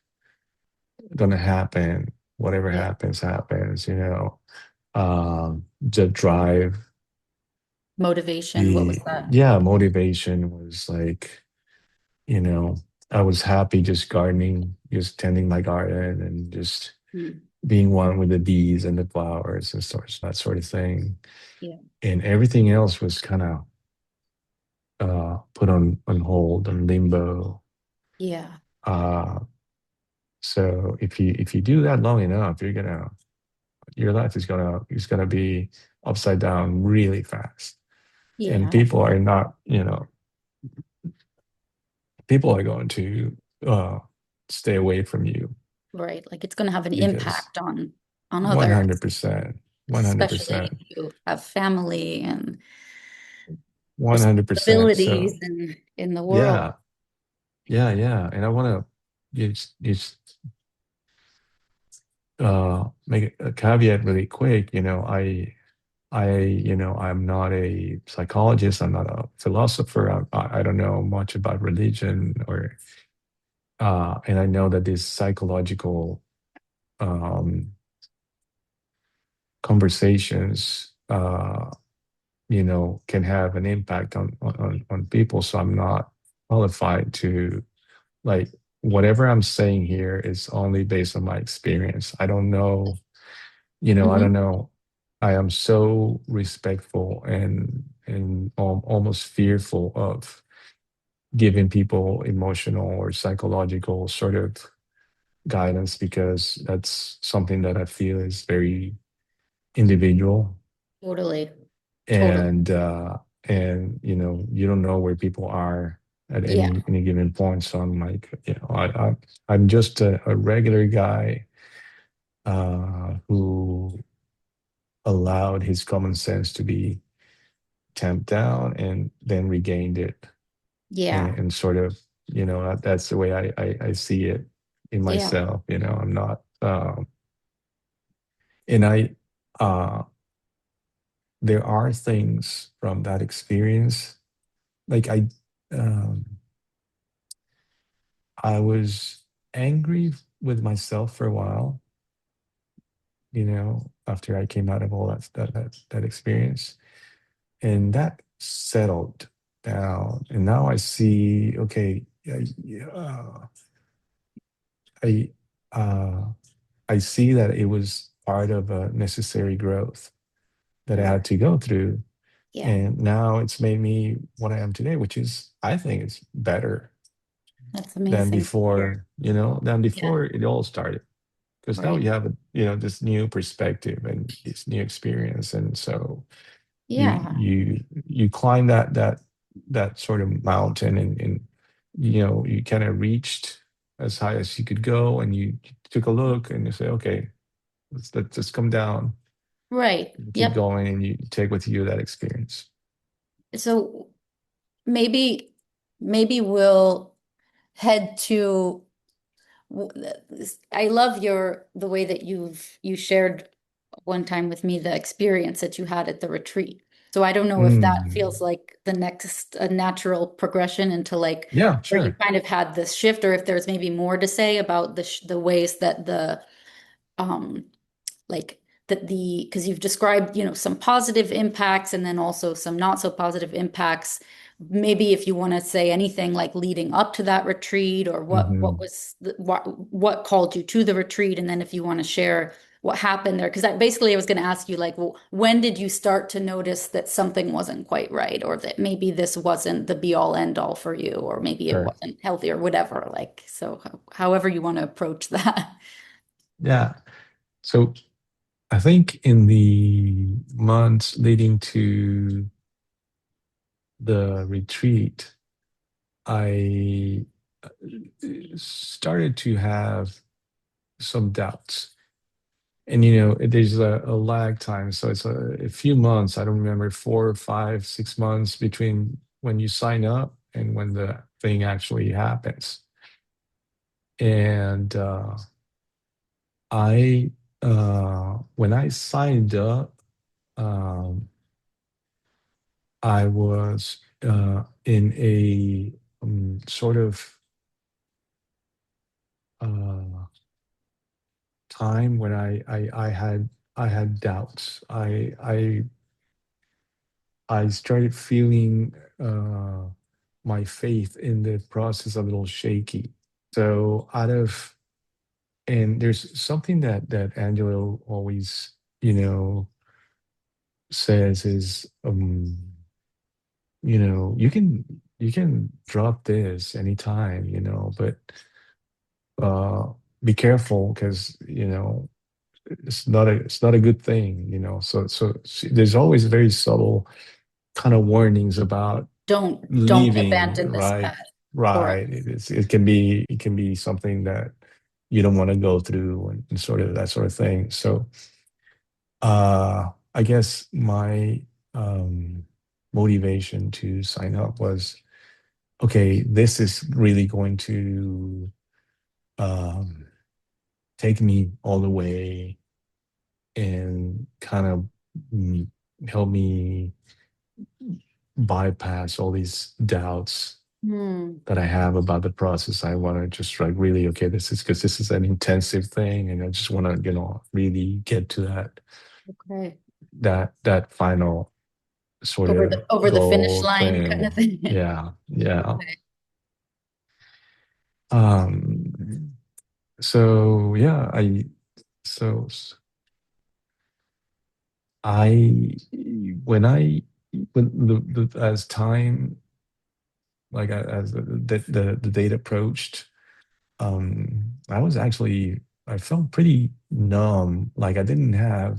B: gonna happen. Whatever
A: yeah.
B: happens, happens, the drive,
A: Motivation. What was
B: the
A: that?
B: yeah, motivation was like, you know, I was happy just gardening, just tending my garden and just
A: Mm,
B: being one with the bees and the flowers and that sort of thing.
A: yeah.
B: And everything else was kind of put on hold and limbo.
A: Yeah.
B: Uh, so if you do that long enough, your life is gonna be upside down really fast. And
A: Yeah.
B: people are going to stay away from you
A: Right. Like it's going to have an
B: because
A: impact on others,
B: 100%,
A: especially
B: 100%,
A: if you have family and
B: 100%.
A: responsibilities
B: So
A: in the world.
B: yeah, yeah. And I want to just make a caveat really quick. I'm not a psychologist. I'm not a philosopher. I don't know much about religion and I know that these psychological um, conversations, can have an impact on people. So I'm not qualified to like whatever I'm saying here is only based on my experience. I don't know, I
A: Hmm.
B: don't know. I am so respectful and almost fearful of giving people emotional or psychological sort of guidance because that's something that I feel is very individual
A: Totally. Totally.
B: and you don't know where people are at
A: Yeah.
B: any given point. So I'm like, I'm just a regular guy who allowed his common sense to be tamped down and then regained it
A: Yeah.
B: and sort of that's the way I see it in
A: Yeah.
B: myself. I'm not and I uh there are things from that experience like um I was angry with myself for a while, after I came out of all that experience. And that settled down. And now I see, okay, I uh, I see that it was part of a necessary growth that I had
A: Sure.
B: to go through.
A: Yeah.
B: And now it's made me what I am today, which is I think it's better
A: That's
B: than
A: amazing to hear.
B: before
A: Yeah.
B: it all started. Because now
A: Right.
B: you have this new perspective and this new experience, and so
A: Yeah.
B: you climb that sort of mountain, and you kind of reached as high as you could go, and you took a look and you say, okay, let's just come down
A: Right.
B: and keep
A: Yep.
B: going, and you take with you that experience.
A: So maybe we'll head to I love the way that you shared one time with me the experience that you had at the retreat. So I don't know if that
B: Mm.
A: feels like the next a natural progression into like
B: Yeah,
A: where you
B: sure.
A: kind of had this shift, or if there's maybe more to say about the ways that the um like that the because you've described, some positive impacts and then also some not so positive impacts. Maybe if you want to say anything like leading up to that retreat, or what
B: Hmm.
A: was what called you to the retreat, and then if you want to share what happened there, because basically I was going to ask you like, well, when did you start to notice that something wasn't quite right, or that maybe this wasn't the be all end all for you, or maybe it
B: Sure.
A: wasn't healthy or whatever, like, so however you want to approach that.
B: Yeah. So I think in the months leading to the retreat, I started to have some doubts. And there's a lag time. So it's a few months. I don't remember, 4 or 5, 6 months between when you sign up and when the thing actually happens. And I when I signed up, um, I was in a sort of uh, time when I had doubts. I started feeling my faith in the process a little shaky. So and there's something that Angelo always, says is, you can drop this anytime, but uh, be careful because it's not a good thing. So there's always very subtle kind of warnings about
A: Don't
B: leaving,
A: abandon this
B: right?
A: path. Correct.
B: Right. It can be something that you don't want to go through, and sort of that sort of thing. So I guess my um motivation to sign up was, okay, this is really going to um take me all the way and kind of mm, help me bypass all these doubts
A: Hmm.
B: that I have about the process. I want to just like really, okay, this is because this is an intensive thing, and I just want to, really get to
A: Okay.
B: that final sort
A: Over
B: of
A: the finish
B: goal
A: line kind of
B: thing.
A: thing.
B: Yeah, yeah.
A: Okay.
B: So yeah, so I when I when as time, like as the date approached, I was actually, I felt pretty numb. Like I didn't have,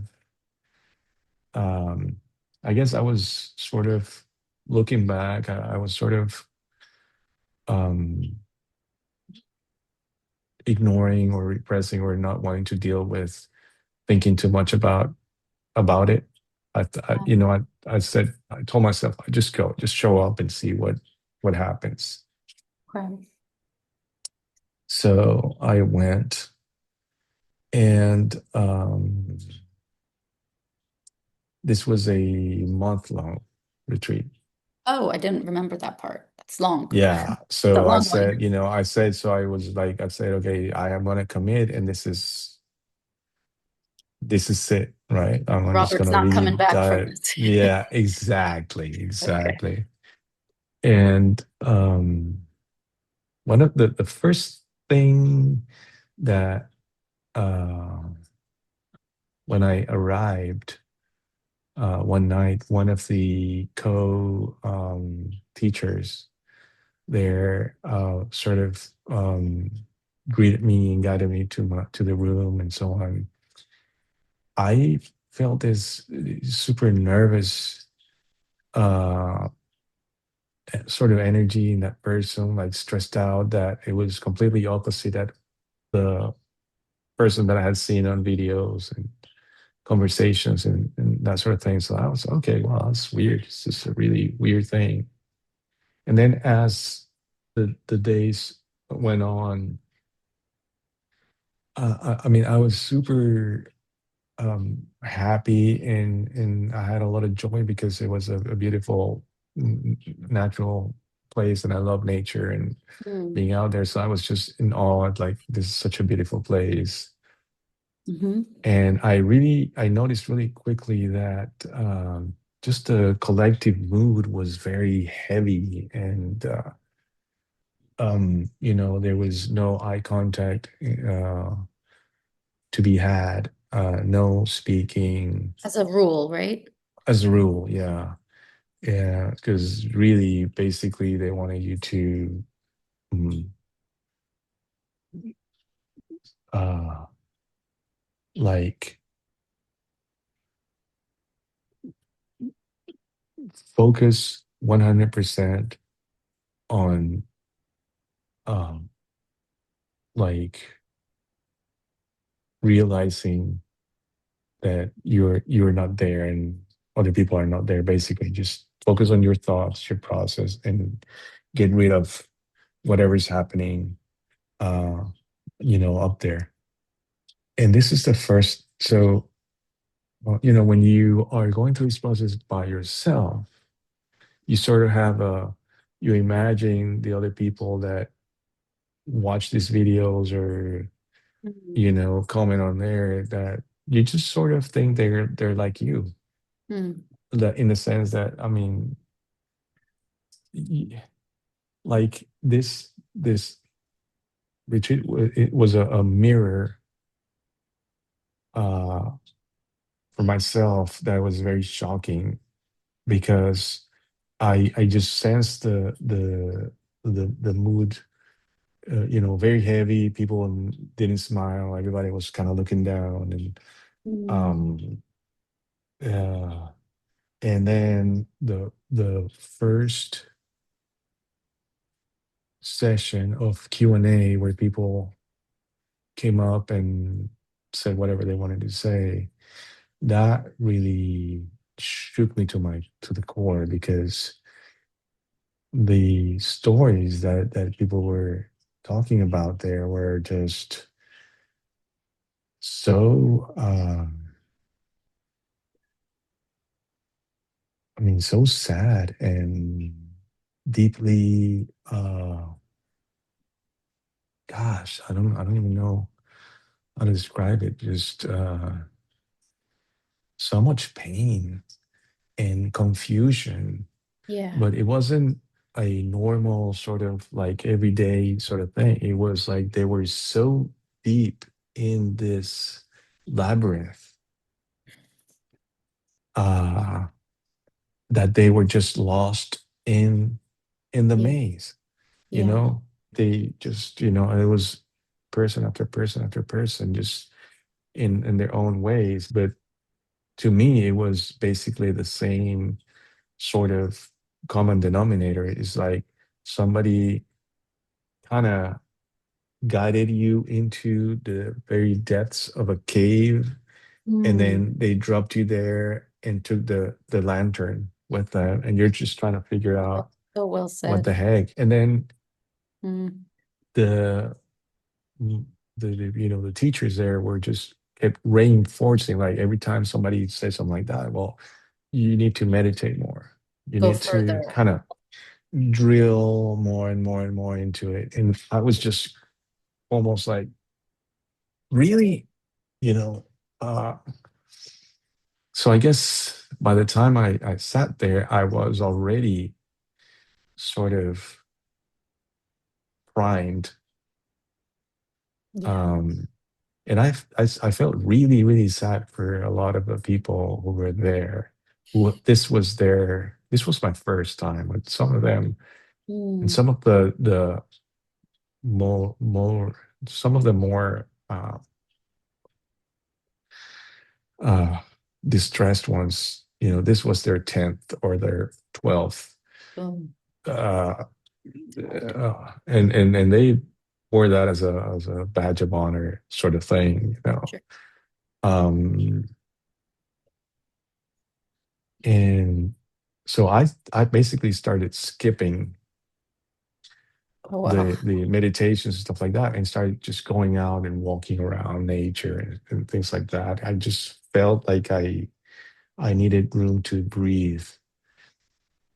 B: um, I guess I was sort of looking back, I was sort of um, ignoring or repressing or not wanting to deal with thinking too much about it. I said, I told myself, I just go, just show up and see what happens.
A: Okay.
B: So I went, and this was a month-long retreat.
A: Oh, I didn't remember that part. That's long.
B: Yeah.
A: It's a
B: So I
A: long one.
B: said, so I was like, I said, okay, I am gonna commit, and this is it, right? I'm just
A: Robert's
B: gonna
A: not
B: really
A: coming back from
B: dive.
A: this.
B: Yeah, exactly,
A: Okay.
B: exactly. And one of the first thing that uh, when I arrived one night, one of the co teachers there sort of greeted me and guided me to the room and so on. I felt this super nervous uh, sort of energy in that person, like stressed out, that it was completely opposite that the person that I had seen on videos and conversations and that sort of thing. So I was okay. Well, that's weird. It's just a really weird thing. And then as the days went on, I mean, I was super happy, and I had a lot of joy because it was a beautiful natural place, and I love nature and
A: Mm.
B: being out there. So I was just in awe, like this is such a beautiful place.
A: Hmm.
B: And I noticed really quickly that just the collective mood was very heavy, and there was no eye contact to be had, no speaking
A: As a rule, right?
B: as a rule. Yeah, yeah, because really, basically, they wanted you to mm, uh, like focus 100% on um, like realizing that you're not there and other people are not there. Basically, just focus on your thoughts, your process, and get rid of whatever's happening, uh, up there. And this is the first. So, when you are going through this process by yourself, you sort of have you imagine the other people that watch these videos, or
A: Mm.
B: comment on there, that you just sort of think they're like you,
A: Mm.
B: that in the sense that, I mean, y- like this retreat, it was a mirror uh for myself, that was very shocking, because I just sensed the mood, very heavy. People didn't smile. Everybody was kind of looking down, and
A: Mm.
B: um uh and then the first session of Q&A, where people came up and said whatever they wanted to say, that really shook me to the core, because the stories that people were talking about there were just so I mean, so sad and deeply, gosh, I don't even know how to describe it. Just so much pain and confusion.
A: Yeah.
B: But it wasn't a normal sort of like everyday sort of thing. It was like they were so deep in this labyrinth, uh, that they were just lost in the
A: Yeah.
B: maze. You
A: Yeah.
B: know, they just, it was person after person after person, just in their own ways. But to me, it was basically the same sort of common denominator. It's like somebody kind of guided you into the very depths of a cave, and
A: Mm.
B: then they dropped you there and took the lantern with them, and you're just trying to figure
A: That's
B: out
A: so well
B: what
A: said.
B: the heck. And then
A: Mm.
B: the the teachers there were just kept reinforcing, like every time somebody said something like that, well, you need to meditate more, you
A: Go
B: need to
A: further.
B: kind of drill more and more and more into it. And I was just almost like, really, you know uh so I guess by the time I sat there, I was already sort of primed.
A: Yeah.
B: um and I felt really, really sad for a lot of the people who were there, who this was my first time with some of them. And
A: Mm.
B: some of the more some of the more uh distressed ones, this was their 10th or their 12th,
A: Boom.
B: uh and they wore that as a badge of honor sort of thing.
A: Sure.
B: um And so I basically started skipping
A: Oh, wow.
B: the meditations and stuff like that, and started just going out and walking around nature and things like that. I just felt like I needed room to breathe.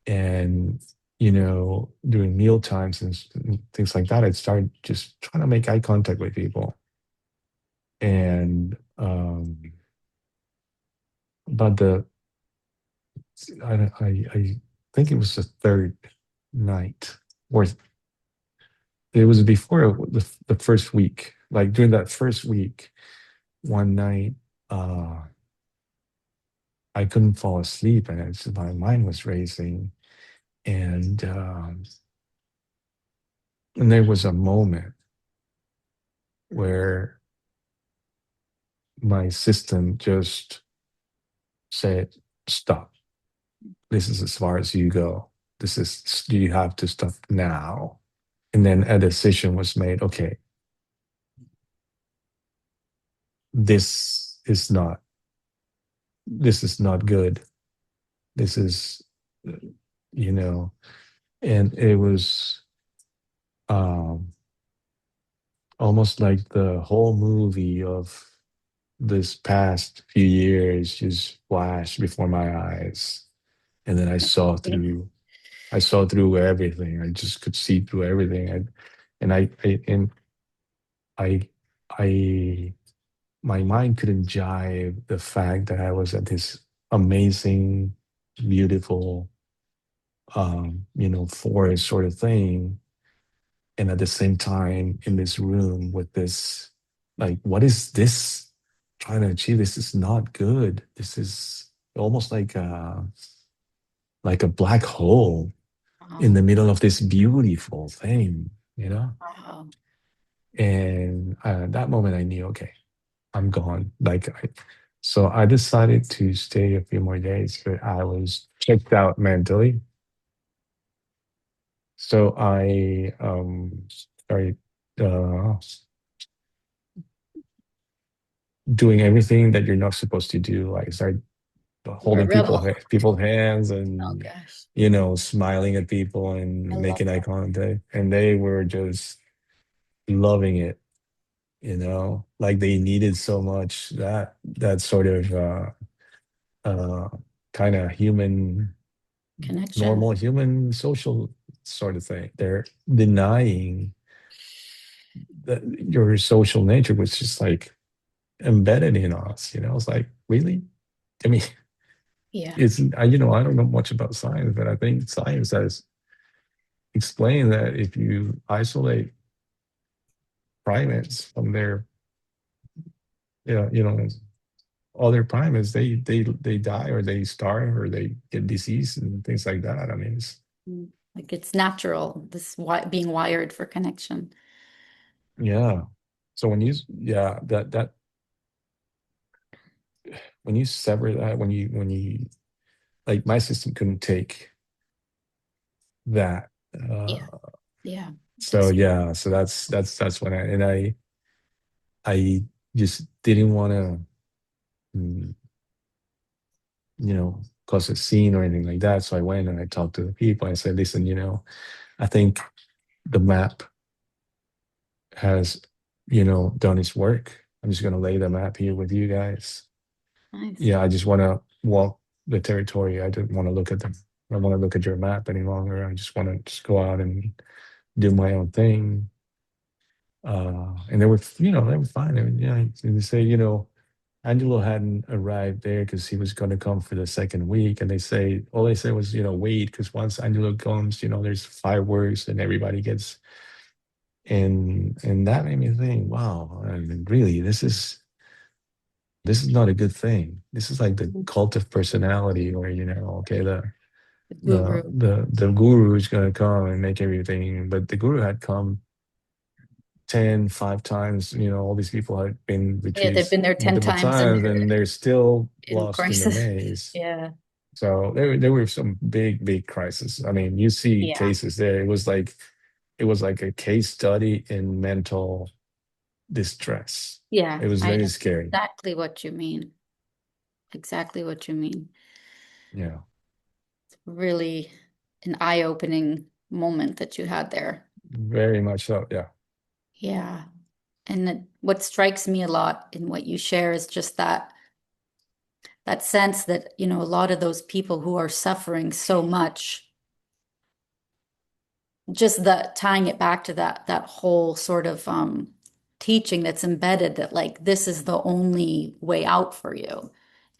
B: And during meal times and things like that, I'd started just trying to make eye contact with people. And but I think it was the third night, or it was before the first week. Like during that first week, one night, I couldn't fall asleep, and my mind was racing. And and there was a moment where my system just said, "Stop. This is as far as you go. You have to stop now." And then a decision was made. Okay, this is not this is not good. This is, uh, you know, and it was um, almost like the whole movie of this past few years just flashed before my eyes, and then I saw through everything. I just could see through everything. I, I, my mind couldn't jive the fact that I was at this amazing, beautiful, forest sort of thing, and at the same time in this room with this, like, what is this trying to achieve? This is not good. This is almost like a black hole in
A: Wow.
B: the middle of this beautiful thing, you know?
A: Wow.
B: And that moment I knew, okay, I'm gone. So I decided to stay a few more days, but I was checked out mentally. So I started uh, doing everything that you're not supposed to do. Like I started
A: You're a
B: holding
A: rebel.
B: people's hands
A: Oh
B: and
A: gosh.
B: smiling at people
A: I
B: and
A: love
B: making eye
A: that.
B: contact, and they were just loving it. Like they needed so much that sort of uh, kind of human,
A: Connection.
B: normal human social sort of thing. They're denying that your social nature was just like embedded in us. It's like, really? I mean,
A: Yeah.
B: I don't know much about science, but I think science has explained that if you isolate primates from their, other primates, they die or they starve or they get disease and things like that. I mean,
A: Mm. Like it's natural, this wi being wired for connection.
B: yeah. So yeah, that when you sever that, when you like my system couldn't take that.
A: Yeah.
B: Uh,
A: Yeah.
B: so
A: That's
B: yeah, so that's when I just didn't want to, mm, cause a scene or anything like that. So I went and I talked to the people. I said, listen, I think the map has, done its work. I'm just going to lay the map here with you guys.
A: nice.
B: Yeah, I just want to walk the territory. I don't want to look at them. I don't want to look at your map any longer. I just want to just go out and do my own thing. And they were fine. They say, Angelo hadn't arrived there because he was going to come for the second week. And all they said was, wait, because once Angelo comes, there's fireworks and everybody gets, and that made me think, wow, I mean, really, this is not a good thing. This is like the
A: Mhm.
B: cult of personality, where okay,
A: The
B: the
A: guru.
B: the guru is going to come and make everything, but the guru had come 5 times. All these people had been
A: Yeah, they've
B: retreats
A: been there 10
B: multiple
A: times and
B: times,
A: they're
B: and they're still
A: in
B: lost in the
A: crisis.
B: maze.
A: Yeah.
B: So there were some big crises. I mean, you see
A: Yeah.
B: cases there. It was like a case study in mental distress.
A: Yeah.
B: It was
A: I know
B: very scary.
A: exactly what you mean. Exactly what you mean.
B: Yeah.
A: Really an eye-opening moment that you had there.
B: very much so. Yeah.
A: Yeah. And what strikes me a lot in what you share is just that sense that, a lot of those people who are suffering so much, just that tying it back to that whole sort of teaching that's embedded that like this is the only way out for you.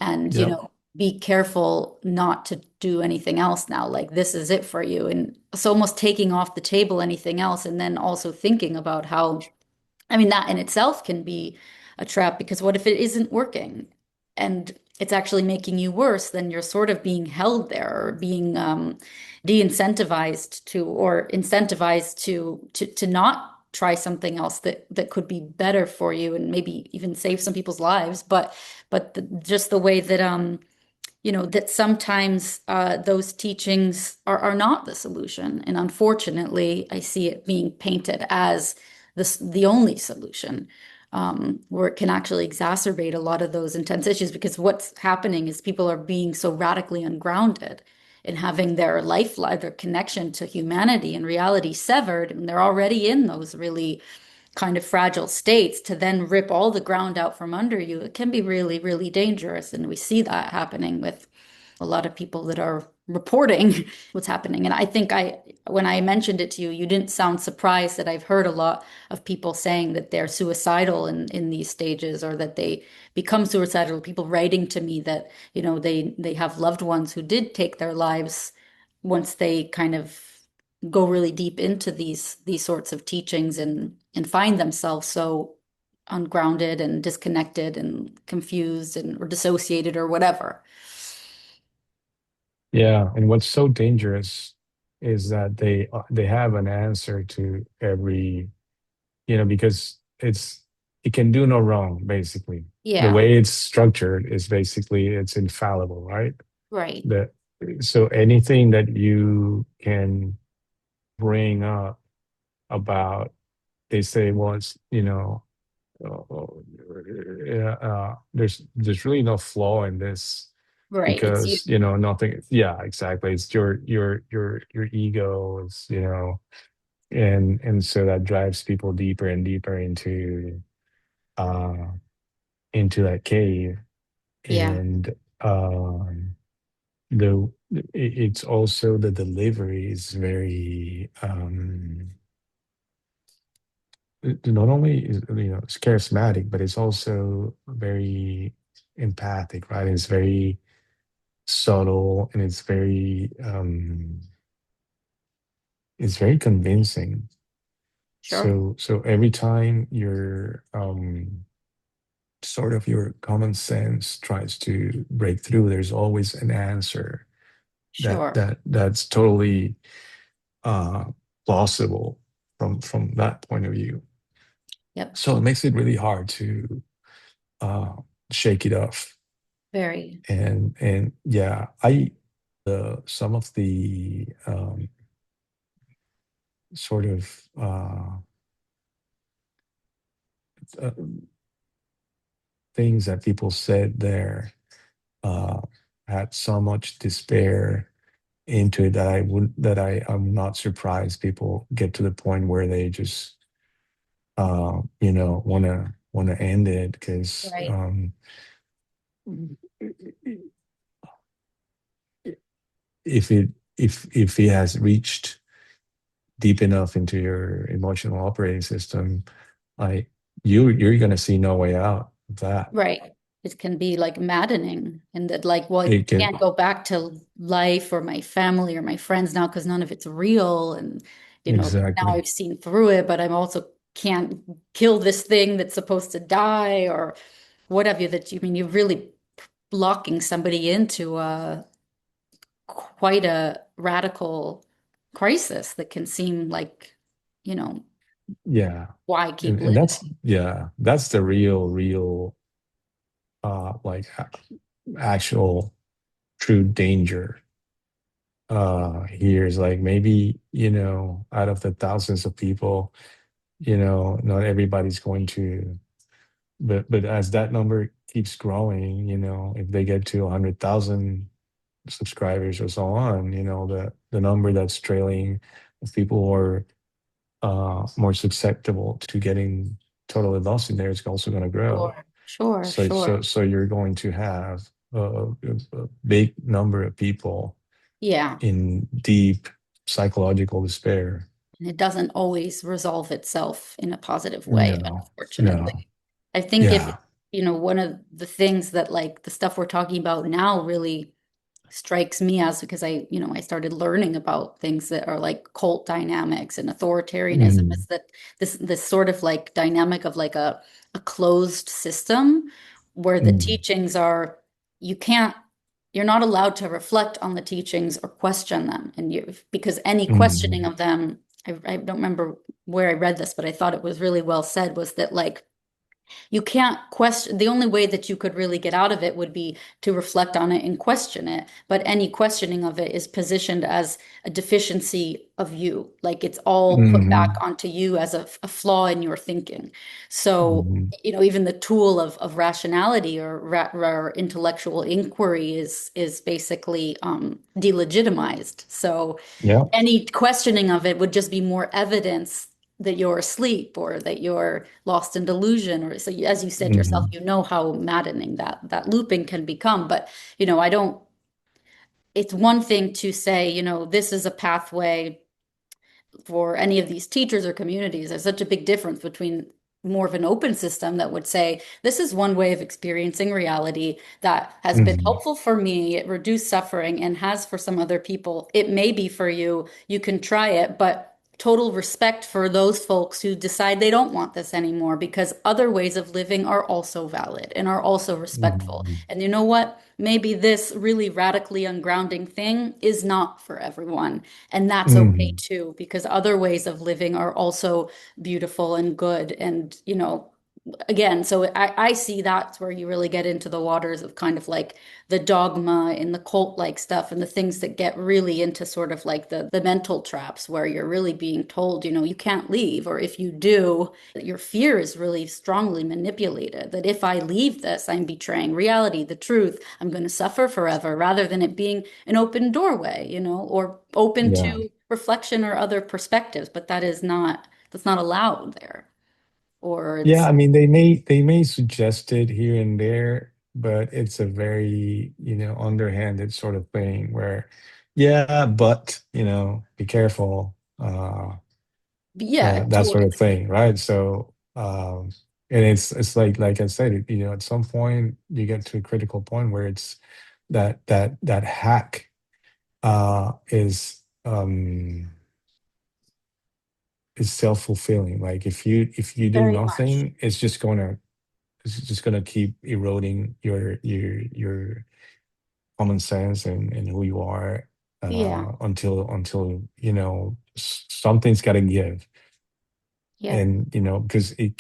A: And,
B: Yep.
A: be careful not to do anything else now. Like this is it for you. And it's almost taking off the table anything else and then also thinking about how I mean, that in itself can be a trap because what if it isn't working and it's actually making you worse? Then you're sort of being held there or being de-incentivized to or incentivized to not try something else that could be better for you and maybe even save some people's lives. But just the way that that sometimes those teachings are not the solution. And unfortunately, I see it being painted as the only solution, where it can actually exacerbate a lot of those intense issues because what's happening is people are being so radically ungrounded and having their their connection to humanity and reality severed, and they're already in those really kind of fragile states to then rip all the ground out from under you, it can be really, really dangerous. And we see that happening with a lot of people that are reporting what's happening. And I think when I mentioned it to you, you didn't sound surprised that I've heard a lot of people saying that they're suicidal in these stages or that they become suicidal. People writing to me that, they have loved ones who did take their lives once they kind of go really deep into these sorts of teachings and find themselves so ungrounded and disconnected and confused and or dissociated or whatever.
B: Yeah. And what's so dangerous is that they have an answer to every, because it can do no wrong, basically. The
A: Yeah,
B: way it's structured is basically it's infallible, right?
A: right,
B: That so anything that you can bring up about, they say, well, it's, yeah, there's really no flaw in this
A: right. It's you.
B: because nothing. Yeah, exactly. It's your ego is and so that drives people deeper and deeper uh into that cave.
A: Yeah,
B: And the it's also the delivery is very not only is it's charismatic, but it's also very empathic, right? It's very subtle and it's very convincing.
A: sure,
B: So every time your sort of your common sense tries to break through, there's always an answer
A: sure.
B: that's totally uh plausible from that point of view.
A: Yep,
B: So it makes it really hard to uh shake it off.
A: very,
B: And yeah, I the some of the sort of uh, things that people said there uh, had so much despair into it that I'm not surprised people get to the point where they just want to end it because
A: right,
B: if it has reached deep enough into your emotional operating system, like you're gonna see no way out of that.
A: right. It can be like maddening, and that like, well, I
B: It can
A: can't go back to life or my family or my friends now because none of it's real, and now
B: exactly.
A: I've seen through it, but I'm also can't kill this thing that's supposed to die or what have you. That you mean you're really blocking somebody into quite a radical crisis that can seem like, you know,
B: Yeah.
A: why keep
B: And that's,
A: living?
B: yeah, that's the real like actual true danger here is like maybe out of the thousands of people, not everybody's going to, but as that number keeps growing, if they get to 100,000 subscribers or so on, the number that's trailing of people who are more susceptible to getting totally lost in there is also going to grow.
A: Sure, sure, sure.
B: So you're going to have a big number of people
A: Yeah.
B: in deep psychological despair.
A: And it doesn't always resolve itself in a positive way,
B: No,
A: unfortunately.
B: no,
A: I think if,
B: yeah.
A: one of the things that like the stuff we're talking about now really strikes me as because I started learning about things that are like cult dynamics and authoritarianism
B: Mm,
A: is that this sort of like dynamic of like a closed system where the
B: mm,
A: teachings are you can't you're not allowed to reflect on the teachings or question them and you because any questioning
B: mm,
A: of them I don't remember where I read this but I thought it was really well said was that like you can't question, the only way that you could really get out of it would be to reflect on it and question it. But any questioning of it is positioned as a deficiency of you. Like it's all put back
B: mm,
A: onto you as a flaw in your thinking. So,
B: mm,
A: even the tool of rationality or intellectual inquiry is basically delegitimized. So
B: yeah.
A: any questioning of it would just be more evidence that you're asleep or that you're lost in delusion or so as you said yourself
B: Mm,
A: how maddening that looping can become but I don't it's one thing to say this is a pathway for any of these teachers or communities. There's such a big difference between more of an open system that would say, this is one way of experiencing reality that has been
B: mm,
A: helpful for me, it reduced suffering, and has for some other people. It may be for you. You can try it, but total respect for those folks who decide they don't want this anymore because other ways of living are also valid and are also respectful.
B: mm,
A: And you know what? Maybe this really radically ungrounding thing is not for everyone. And that's okay
B: mm.
A: too, because other ways of living are also beautiful and good. And, again, so I see that's where you really get into the waters of kind of like the dogma and the cult-like stuff and the things that get really into sort of like the mental traps where you're really being told, you can't leave, or if you do, your fear is really strongly manipulated. That if I leave this, I'm betraying reality, the truth, I'm going to suffer forever, rather than it being an open doorway, or open
B: Yeah.
A: to reflection or other perspectives. But that's not allowed there. Or
B: Yeah,
A: it's
B: I mean they may suggest it here and there, but it's a very, underhanded sort of thing where, yeah, but, be careful,
A: yeah,
B: that sort of
A: totally.
B: thing, right? So, and it's like I said, at some point you get to a critical point where it's that hack is self-fulfilling. Like if you do
A: Very much.
B: nothing, it's just gonna keep eroding your common sense and who you are,
A: Yeah.
B: until something's got to give.
A: Yep.
B: And because you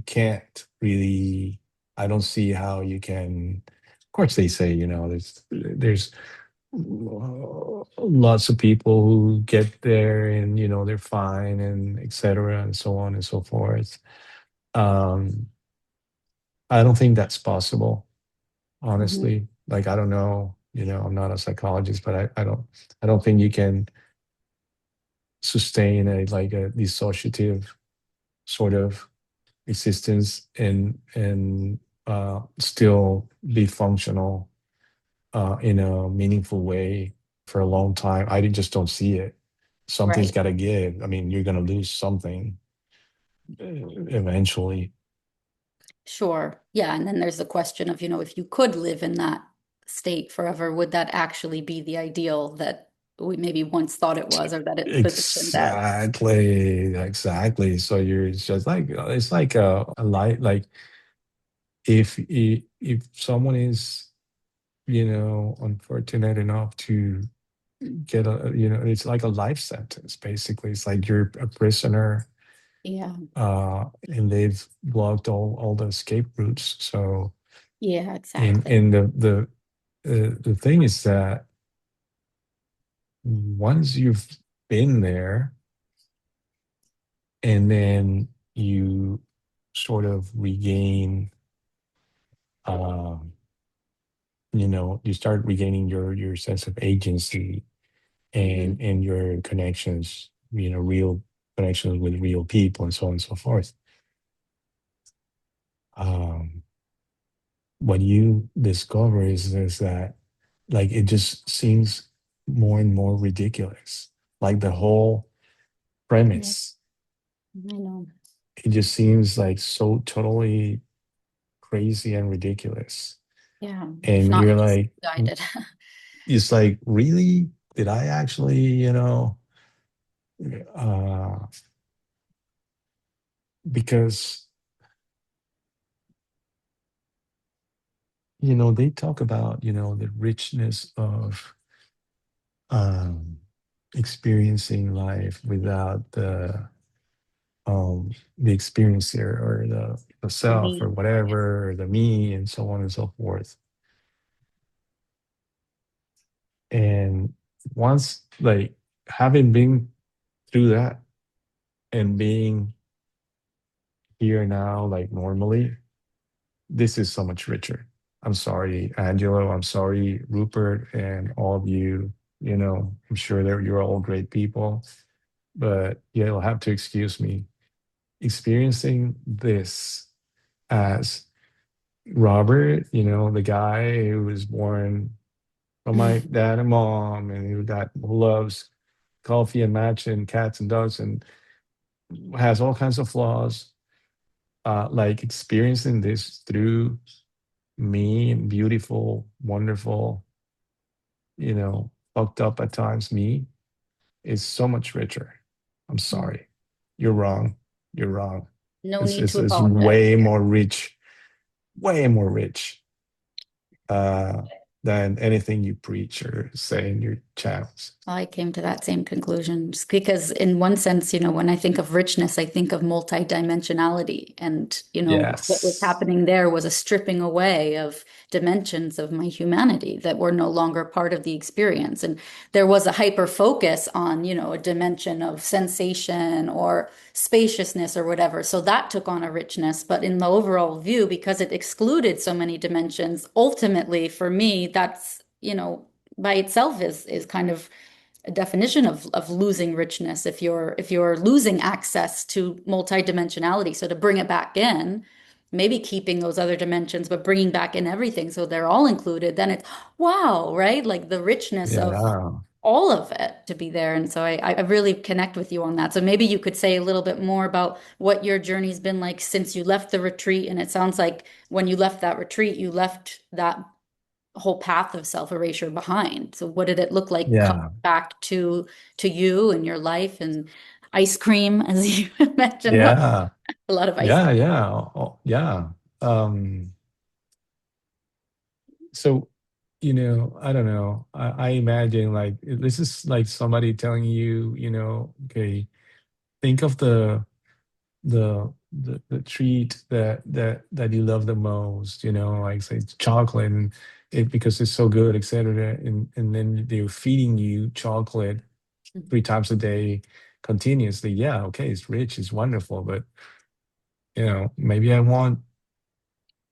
B: can't really, I don't see how you can. Of course they say, there's lots of people who get there and they're fine and etc. and so on and so forth. um I don't think that's possible,
A: Mhm.
B: honestly. Like, I don't know, I'm not a psychologist, but I don't think you can sustain a dissociative sort of existence and still be functional in a meaningful way for a long time. I just don't see it. Something's
A: Right.
B: got to give. I mean, you're going to lose something eventually.
A: Sure. Yeah. And then there's the question of, if you could live in that state forever, would that actually be the ideal that we maybe once thought it was or that it's positioned as?
B: Exactly, exactly. So you're just like, it's like a light. Like, if someone is, unfortunate enough to get it's like a life sentence. Basically, it's like you're a prisoner,
A: Yeah.
B: and they've blocked all the escape routes. So,
A: Yeah, exactly.
B: in the thing is that once you've been there, and then you sort of regain, um, you start regaining your sense of agency,
A: Hmm.
B: and your connections, real. connections with real people and so on and so forth. Um, what you discover is that like it just seems more and more ridiculous. Like the whole
A: Yeah,
B: premise,
A: I know.
B: it just seems like so totally crazy and ridiculous.
A: Yeah, if
B: And
A: not
B: you're like,
A: misguided.
B: it's like, really? Did I actually, uh, because, they talk about, the richness of um, experiencing life without the experiencer or the
A: For
B: self or
A: me, yeah.
B: whatever, or the me, and so on and so forth. And once, like, having been through that and being here now, like, normally, this is so much richer. I'm sorry, Angelo. I'm sorry, Rupert, and all of you. I'm sure that you're all great people, but you'll have to excuse me. Experiencing this as Robert, the guy who was born from my dad and mom, and who loves coffee and matcha and cats and dogs and has all kinds of flaws. Like experiencing this through me and beautiful, wonderful, fucked up at times me is so much richer. I'm
A: Mm.
B: sorry. You're wrong. You're wrong.
A: No
B: It's,
A: need
B: it's,
A: to
B: it's
A: apologize.
B: way more rich, way more rich uh, than anything you preach or say in your channels.
A: I came to that same conclusion just because, in one sense, when I think of richness, I think of multidimensionality. And, what was
B: Yes.
A: happening there was a stripping away of dimensions of my humanity that were no longer part of the experience. And there was a hyper focus on, a dimension of sensation or spaciousness or whatever. So that took on a richness. But in the overall view, because it excluded so many dimensions, ultimately, for me, that's, by itself is kind of a definition of losing richness if you're losing access to multidimensionality. So to bring it back in, maybe keeping those other dimensions, but bringing back in everything so they're all included, then it's wow, right? Like the richness of
B: Yeah.
A: all of it to be there. And so I really connect with you on that. So maybe you could say a little bit more about what your journey's been like since you left the retreat. And it sounds like when you left that retreat, you left that whole path of self-erasure behind. So what did it look like coming
B: Yeah.
A: back to you and your life and ice cream, as you mentioned,
B: Yeah.
A: a lot of ice
B: Yeah.
A: cream.
B: Yeah. Oh, yeah. So, I don't know. I imagine like this is like somebody telling you, okay, think of the treat that you love the most, like say chocolate and it because it's so good, etc. And then they're feeding you chocolate 3 times a day continuously. Yeah, okay, it's rich, it's wonderful, but maybe I want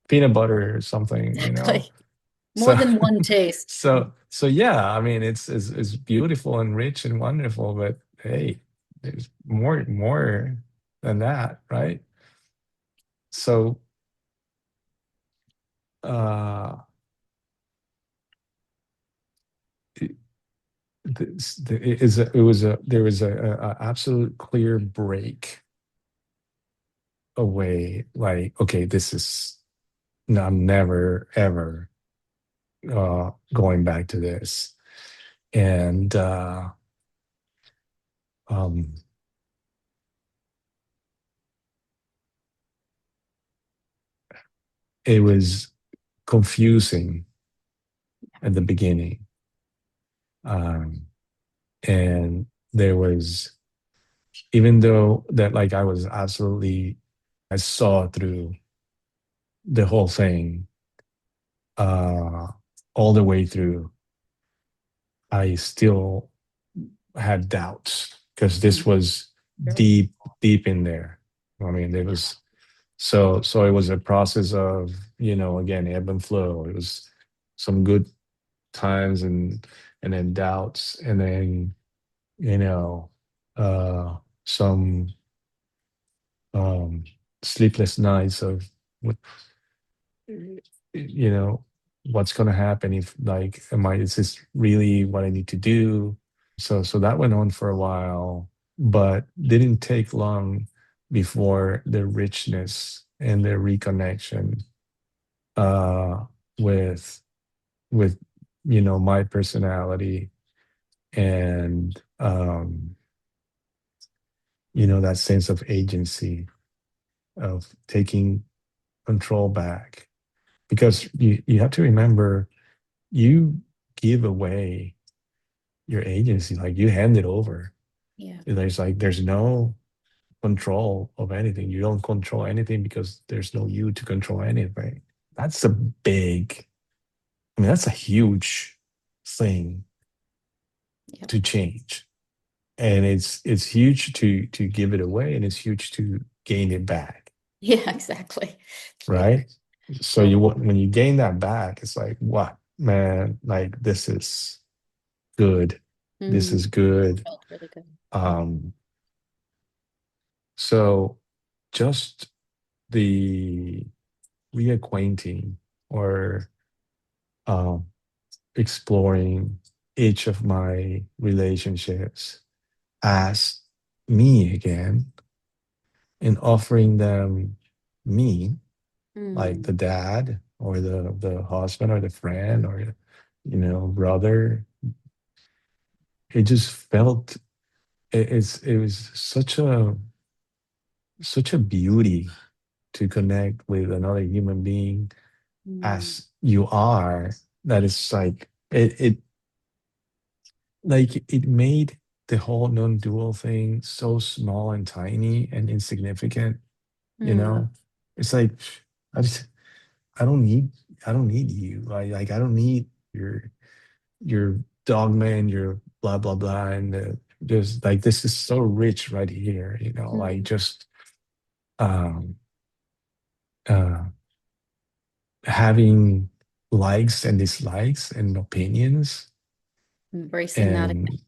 B: peanut butter or something,
A: Exactly. More
B: So
A: than one taste.
B: so yeah, I mean it's beautiful and rich and wonderful, but hey, there's more than that, right? So uh it, it is a, it was a there was a absolute clear break away, like, okay, this is no, I'm never ever going back to this. And um it was confusing at the beginning. Um, and there was, even though that like I was absolutely, I saw through the whole thing, uh, all the way through, I still had doubts because this
A: Mhm.
B: was
A: Sure.
B: deep, deep in there. I mean, it was so it was a process of, again, ebb and flow. It was some good times and then doubts and then, you know, uh some um, sleepless nights of what, you know, what's going to happen if, like, is this really what I need to do? So that went on for a while, but didn't take long before the richness and the reconnection uh, with with my personality and that sense of agency of taking control back. Because you have to remember, you give away your agency, like you hand it over.
A: Yeah.
B: There's no control of anything. You don't control anything because there's no you to control anything. That's a big, I mean, that's a huge thing
A: Yeah.
B: to change. And it's huge to give it away, and it's huge to gain it back,
A: Yeah, exactly. Yeah.
B: right? So
A: So,
B: when you gain that back, it's like, what, man, like this is good. This
A: mm,
B: is good.
A: felt really good.
B: Um, so just the reacquainting or um, exploring each of my relationships as me again and offering them me, like the
A: Mm,
B: dad or the husband or the friend or brother. It just felt it was such a beauty to connect with another human being
A: mm,
B: as you are, that it's like it made the whole non-dual thing so small and tiny and insignificant, you
A: mm,
B: know? It's like I just I don't need I don't need you. I don't need your dogma and your blah blah blah and just like this is so rich right here, like
A: mm.
B: just um uh having likes and dislikes and opinions,
A: Embracing that
B: and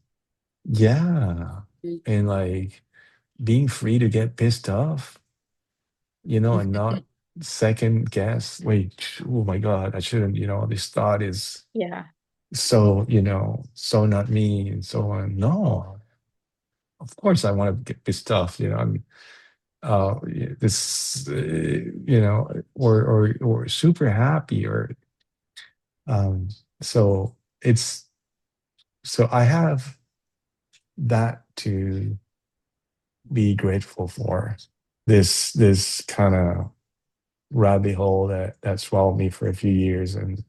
B: yeah,
A: again.
B: and like being free to get pissed off, and not second guess, wait, oh my God, I shouldn't, this thought is
A: Yeah.
B: so, so not me and so on. No, of course I want to get pissed off, I'm this or super happy or so it's so I have that to be grateful for, this kind of rabbit hole that swallowed me for a few years. And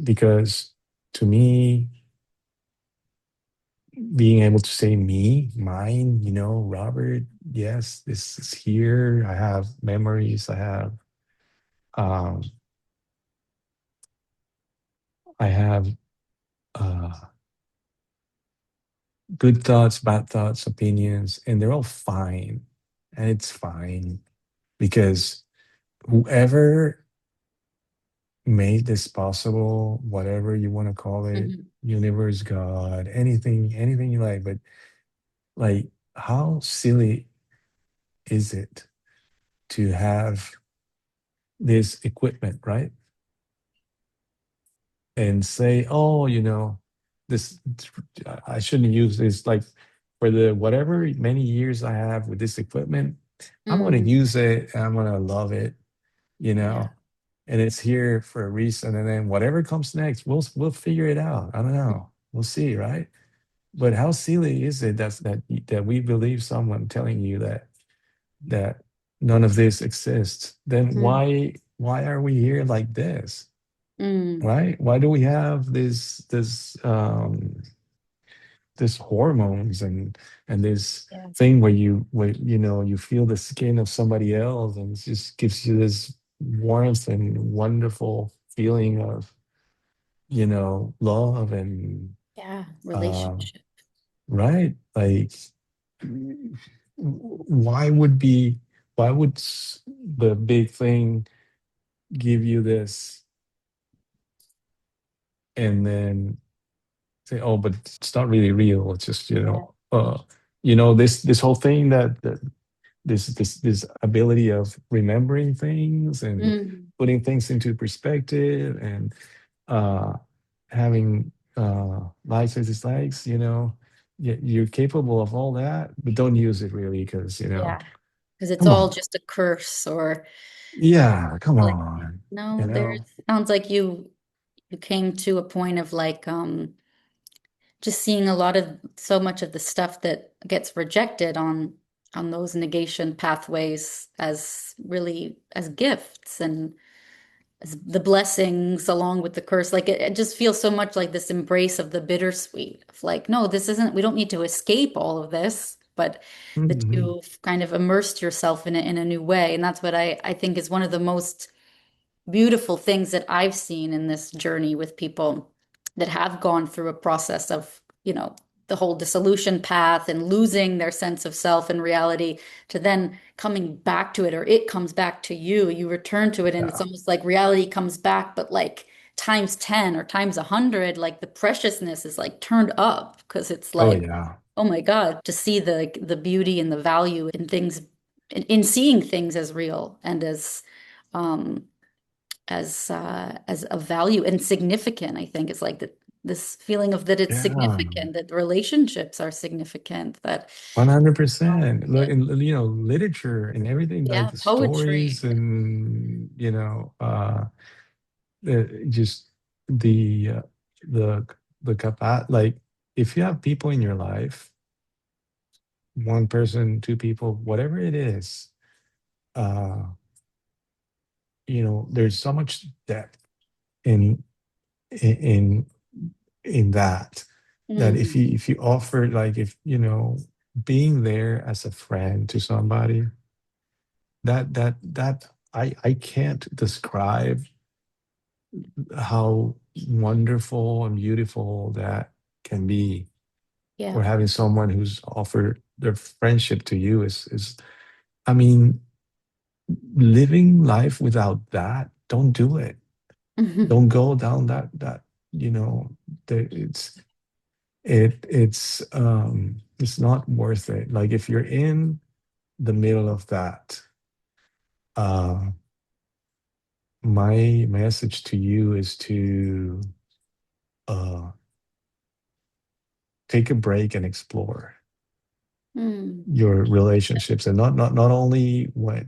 B: because to me, being able to say me, mine, Robert, yes, this is here. I have memories. Um, I have uh, good thoughts, bad thoughts, opinions, and they're all fine. And it's fine because whoever made this possible, whatever you want to call it,
A: Mhm.
B: universe, God, anything you like, but like, how silly is it to have this equipment, right? And say, oh, this, I shouldn't use this. Like, for the whatever many years I have with this equipment, I'm going to
A: Mm,
B: use it and I'm going to love it, you
A: yeah.
B: know, and it's here for a reason. And then whatever comes next, we'll figure it out. I don't know. We'll see, right? But how silly is it that we believe someone telling you that none of this exists? Then
A: Mm,
B: why are we here like this?
A: mm,
B: Right? Why do we have this hormones and this
A: yeah.
B: thing where you feel the skin of somebody else, and it just gives you this warmth and wonderful feeling of love and
A: Yeah.
B: uh,
A: Relationship.
B: right, like, why would be why would the big thing give you this and then say, oh, but it's not really real, it's just
A: Yeah.
B: this whole thing that this ability of remembering things and
A: Mm.
B: putting things into perspective and uh having likes and dislikes, you're capable of all that, but don't use it really because,
A: Yeah, because it's
B: come
A: all
B: on.
A: just a curse or
B: Yeah, come
A: like
B: on.
A: no,
B: You
A: there
B: know?
A: sounds like you came to a point of like just seeing a lot of so much of the stuff that gets rejected on those negation pathways as really as gifts and as the blessings along with the curse. Like it just feels so much like this embrace of the bittersweet of like, no, this isn't, we don't need to escape all of this, but that
B: Mhm.
A: you've kind of immersed yourself in it in a new way. And that's what I think is one of the most beautiful things that I've seen in this journey with people that have gone through a process of, the whole dissolution path and losing their sense of self and reality to then coming back to it, or it comes back to you. You return to it, and it's
B: Yeah.
A: almost like reality comes back, but like times 10 or times 100, like the preciousness is like turned up because it's
B: Oh
A: like,
B: yeah.
A: oh my God, to see the beauty and the value in things, in seeing things as real and um as a value and significant. I think it's like that this feeling of that it's
B: Yeah.
A: significant, that relationships are significant, that
B: 100%. Look, in, literature and everything, like
A: yeah,
B: the
A: poetry.
B: stories and, just the, uh, the, like, if you have people in your life, one person, two people, whatever it is, uh, there's so much depth in, in, in that if
A: Mm,
B: you offer, like, if, being there as a friend to somebody, that I can't describe how wonderful and beautiful that can be.
A: yeah.
B: Or having someone who's offered their friendship to you is I mean, living life without that, don't do it.
A: Mhm.
B: Don't go down that, you know, it's it's not worth it. Like, if you're in the middle of that, uh my message to you is to uh take a break and explore
A: Mm,
B: your relationships, and not only what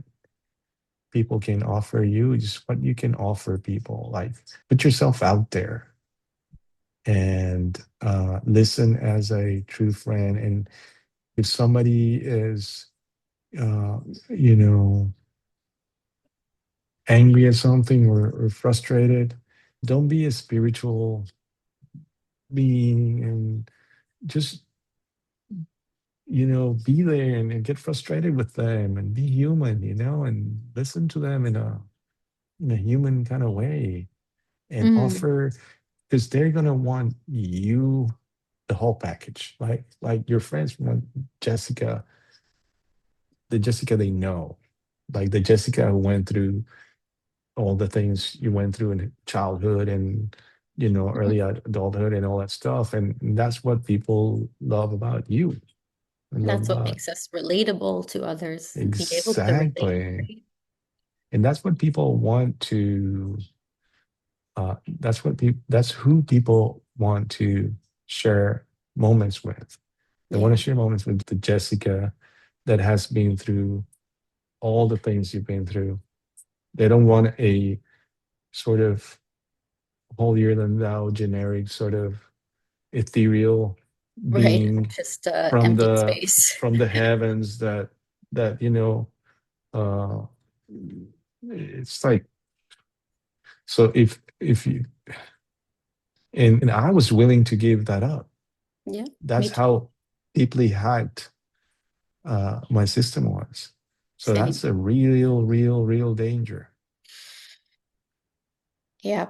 B: people can offer you, just what you can offer people. Like, put yourself out there and listen as a true friend. And if somebody is uh, you know angry at something, or frustrated, don't be a spiritual being, and just be there, and get frustrated with them, and be human, and listen to them in a human kind of way, and
A: mm,
B: offer, because they're gonna want you, the whole package. Like your friends want Jessica, the Jessica they know, like the Jessica who went through all the things you went through in childhood and early
A: mm.
B: adulthood and all that stuff. And that's what people love about you, and love
A: That's what
B: about.
A: makes us relatable to others and be able to relate,
B: Exactly.
A: right?
B: And that's what people want to that's who people want to share moments with. They want to
A: Yeah,
B: share moments with the Jessica that has been through all the things you've been through. They don't want a sort of holier than thou, generic, sort of ethereal
A: right.
B: being
A: Just
B: from
A: empty
B: the
A: space.
B: from the heavens, that uh it's like, so if you and I was willing to give that up.
A: Yeah, me
B: That's
A: too.
B: how deeply hacked my system was. So
A: Same.
B: that's a real danger.
A: Yeah.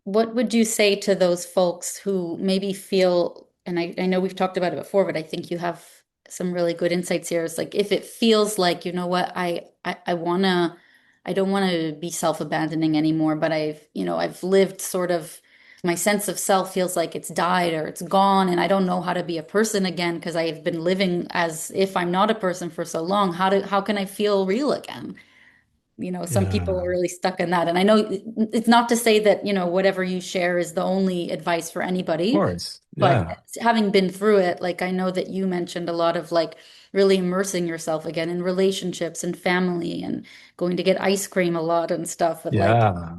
A: What would you say to those folks who maybe feel, and I know we've talked about it before, but I think you have some really good insights here. It's like if it feels like, you know what, I don't wanna be self-abandoning anymore, but I've lived sort of my sense of self feels like it's died or it's gone, and I don't know how to be a person again because I've been living as if I'm not a person for so long. How can I feel real again? Some people are
B: Yeah,
A: really stuck in that. And I know it's not to say that, whatever you share is the only advice for
B: of
A: anybody,
B: course.
A: but
B: Yeah,
A: having been through it, like I know that you mentioned a lot of like really immersing yourself again in relationships and family and going to get ice cream a lot and stuff, but like
B: yeah,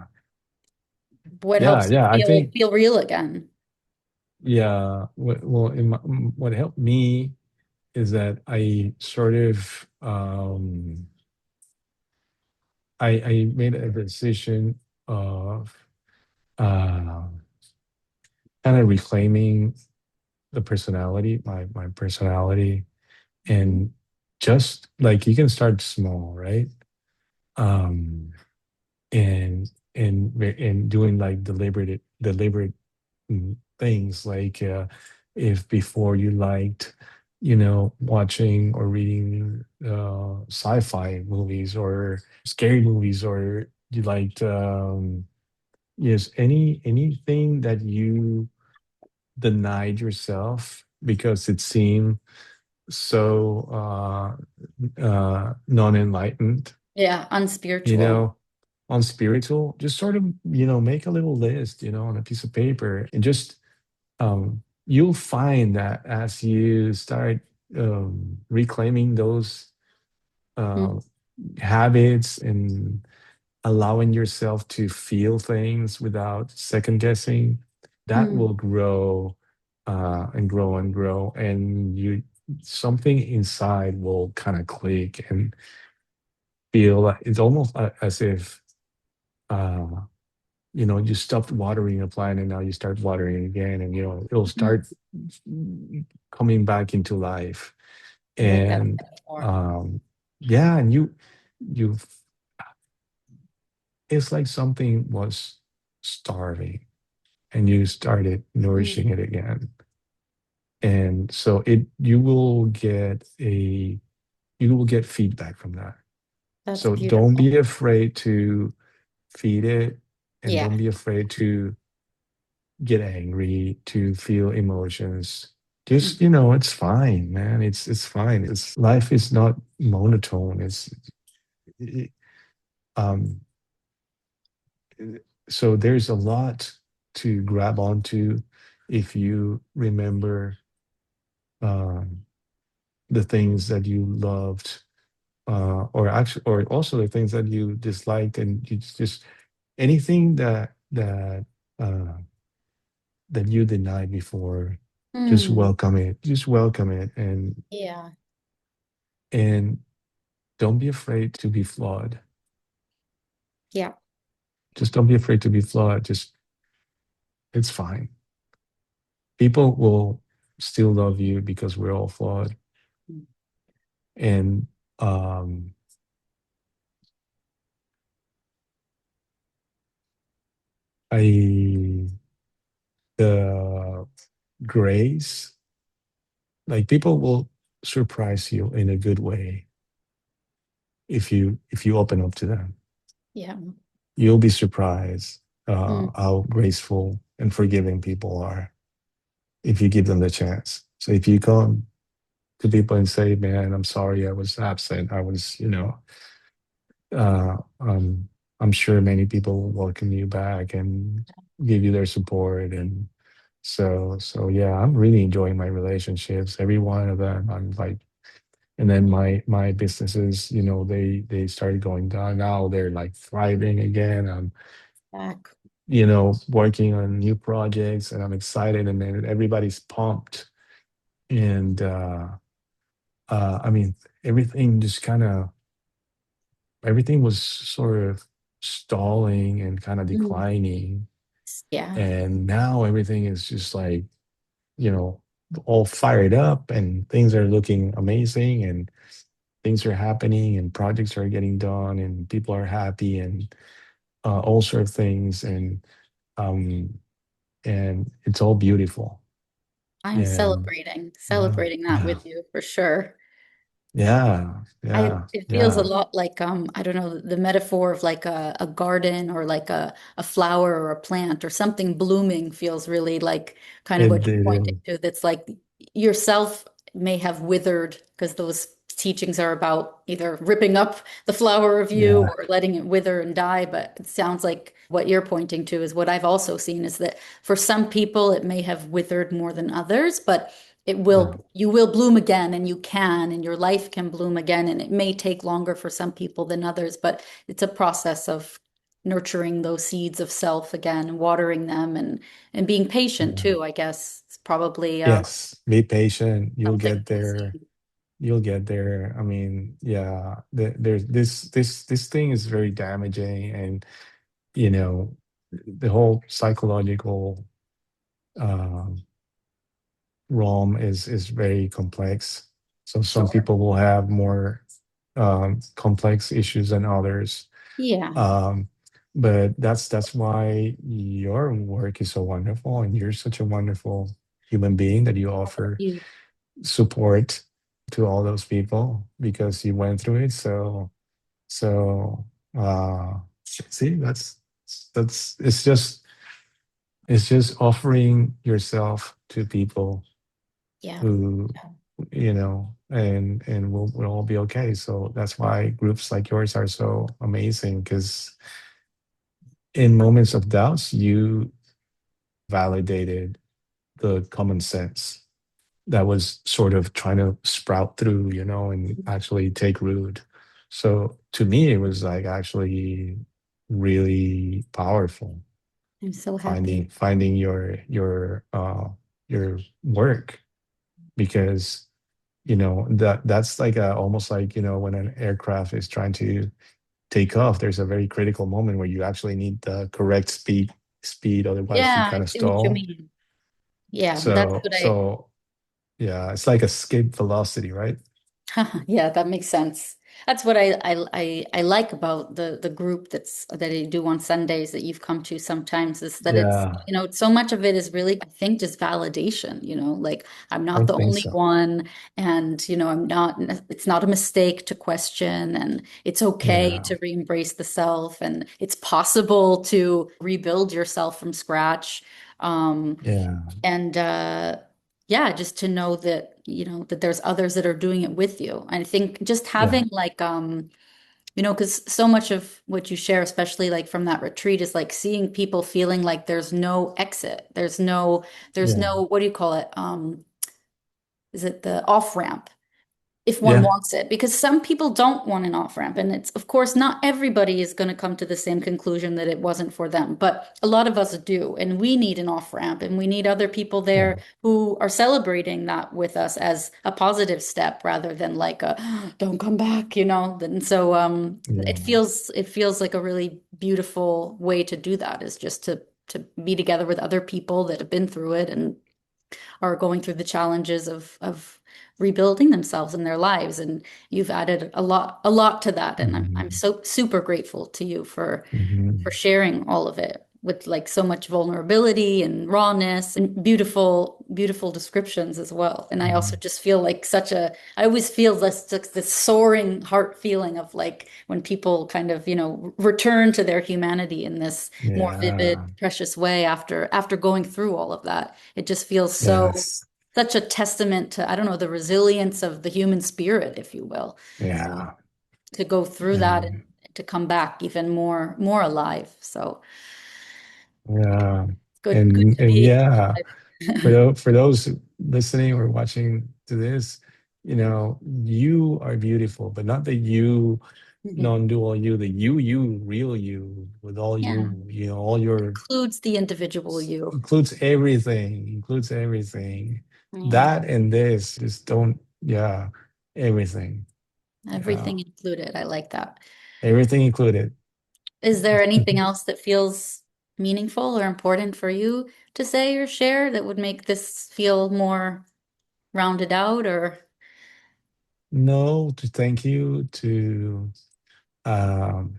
A: what
B: yeah,
A: helps you
B: yeah. I think,
A: feel real again?
B: yeah. Well, what helped me is that I sort of I made a decision of uh, kind of reclaiming the personality, my personality,
A: Mhm.
B: and just like you can start small, right? Um, and doing like deliberate things like if before you liked watching or reading sci-fi movies or scary movies, or you liked yes, anything that you denied yourself because it seemed so non-enlightened,
A: Yeah,
B: you
A: unspiritual.
B: know, unspiritual, just sort of, make a little list, on a piece of paper, and just you'll find that as you start reclaiming those uh,
A: Mm,
B: habits and allowing yourself to feel things without second guessing, that
A: mm,
B: will grow and grow and grow, and you something inside will kind of click and feel like it's almost as if uh, you stopped watering a plant and now you start watering again, and it'll
A: mm.
B: start coming back into life.
A: I like that
B: And
A: metaphor.
B: um yeah, and you it's like something was starving and you started
A: Mm,
B: nourishing it again. And so it you will get feedback from that.
A: that's
B: So don't
A: beautiful.
B: be afraid to feed it, and
A: Yeah.
B: don't be afraid to get angry, to feel emotions. Just,
A: Mhm.
B: it's fine, man. It's fine. It's life is not monotone. It, um so there's a lot to grab onto if you remember um the things that you loved, or also the things that you disliked, and you just anything that you denied before, just
A: Mm,
B: welcome it. Just welcome it,
A: yeah.
B: and don't be afraid to be flawed.
A: Yeah.
B: Just don't be afraid to be flawed. Just it's fine. People will still love you because we're all flawed.
A: Mm.
B: And um I the grace, like people will surprise you in a good way if you open up to them.
A: Yeah.
B: You'll be surprised
A: Mm,
B: how graceful and forgiving people are if you give them the chance. So if you come to people and say, "Man, I'm sorry, I was absent. I was, uh, um, I'm sure many people will welcome you back and give you their support." And so yeah, I'm really enjoying my relationships, every one of them. I'm like, and then my businesses, they started going down. Now they're like thriving again. I'm,
A: back.
B: working on new projects, and I'm excited, and then everybody's pumped. And I mean, everything just kind of everything was sort of stalling and kind of
A: Mm,
B: declining,
A: yeah.
B: and now everything is just like, you know all fired up, and things are looking amazing, and things are happening, and projects are getting done, and people are happy, and all sort of things, um and it's all beautiful.
A: I'm
B: And
A: celebrating,
B: yeah,
A: celebrating that
B: yeah,
A: with you for sure.
B: Yeah, yeah,
A: It feels a
B: yeah.
A: lot like I don't know, the metaphor of like a garden or like a flower or a plant or something blooming feels really like kind of what you're
B: It
A: pointing
B: is.
A: to. That's like yourself may have withered because those teachings are about either ripping up the flower of you
B: Yeah,
A: or letting it wither and die. But it sounds like what you're pointing to is what I've also seen is that for some people it may have withered more than others, but
B: yeah,
A: you will bloom again and you can and your life can bloom again and it may take longer for some people than others, but it's a process of nurturing those seeds of self again and watering them and being patient
B: yeah.
A: too, I guess. It's probably
B: Yes, be patient. You'll
A: something
B: get
A: I've
B: there.
A: seen.
B: You'll get there. I mean, yeah, there's this thing is very damaging, and you know, the whole psychological um, realm is very complex. So some
A: Sure.
B: people will have more complex issues than others.
A: Yeah.
B: Um, but that's why your work is so wonderful, and you're such a wonderful human being that you offer
A: You
B: support to all those people because you went through it. So see, that's it's just offering yourself to people
A: yeah.
B: who, and we'll all be okay. So that's why groups like yours are so amazing, because in moments of doubts you validated the common sense that was sort of trying to sprout through, and actually take root. So to me, it was like actually really powerful
A: I'm so happy.
B: finding your work, because that's like almost like when an aircraft is trying to take off, there's a very critical moment where you actually need the correct speed, otherwise you
A: Yeah,
B: kind
A: I
B: of
A: see what you
B: stall.
A: mean. Yeah, that's
B: So
A: what I
B: so yeah, it's like escape velocity, right?
A: Yeah, that makes sense. That's what I like about the group that I do on Sundays that you've come to sometimes is that it's,
B: Yeah,
A: so much of it is really, I think, just validation, like I'm
B: I
A: not the
B: think
A: only
B: so.
A: one and, I'm not, it's not a mistake to question and it's okay
B: Yeah,
A: to re-embrace the self and it's possible to rebuild yourself from scratch. Um,
B: yeah,
A: and yeah, just to know that that there's others that are doing it with you. I think just
B: yeah,
A: having like because so much of what you share, especially like from that retreat, is like seeing people feeling like there's no exit,
B: yeah,
A: no, what do you call it, is it the off ramp if one
B: yeah,
A: wants it, because some people don't want an off ramp. And it's, of course, not everybody is going to come to the same conclusion that it wasn't for them, but a lot of us do. And we need an off ramp and we need other people there
B: yeah,
A: who are celebrating that with us as a positive step rather than like a don't come back. And so
B: yeah,
A: it feels like a really beautiful way to do that is just to be together with other people that have been through it and are going through the challenges of rebuilding themselves in their lives. And you've added a lot to that. And I'm
B: hmm
A: so super grateful to you for
B: hmm
A: sharing all of it with like so much vulnerability and rawness and beautiful descriptions as well. And I also
B: hmm
A: just feel like I always feel this soaring heart feeling of like when people kind of, return to their humanity in this more vivid,
B: yeah,
A: precious way after going through all of that. It just feels
B: yes,
A: such a testament to, I don't know, the resilience of the human spirit, if you will,
B: yeah,
A: to go through that and
B: and
A: to come back even more alive. So
B: yeah,
A: good to
B: and
A: be
B: yeah,
A: alive.
B: for those listening or watching to this, you are beautiful, but not the you
A: Mhm.
B: non-dual you, the you real you with all
A: Yeah,
B: all your
A: includes the individual you.
B: includes everything.
A: Yeah,
B: That and this, just don't, yeah, everything. Yeah,
A: everything included. I like that.
B: everything included.
A: Is there anything else that feels meaningful or important for you to say or share that would make this feel more rounded out or
B: No, to thank you to, um,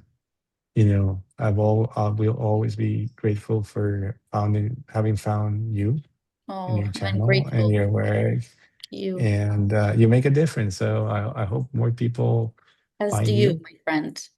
B: I will always be grateful for having found you and
A: oh,
B: your
A: I'm
B: channel and
A: grateful.
B: your work.
A: You,
B: and you make a difference. So I hope more people
A: as do
B: find
A: you,
B: you.
A: my friend.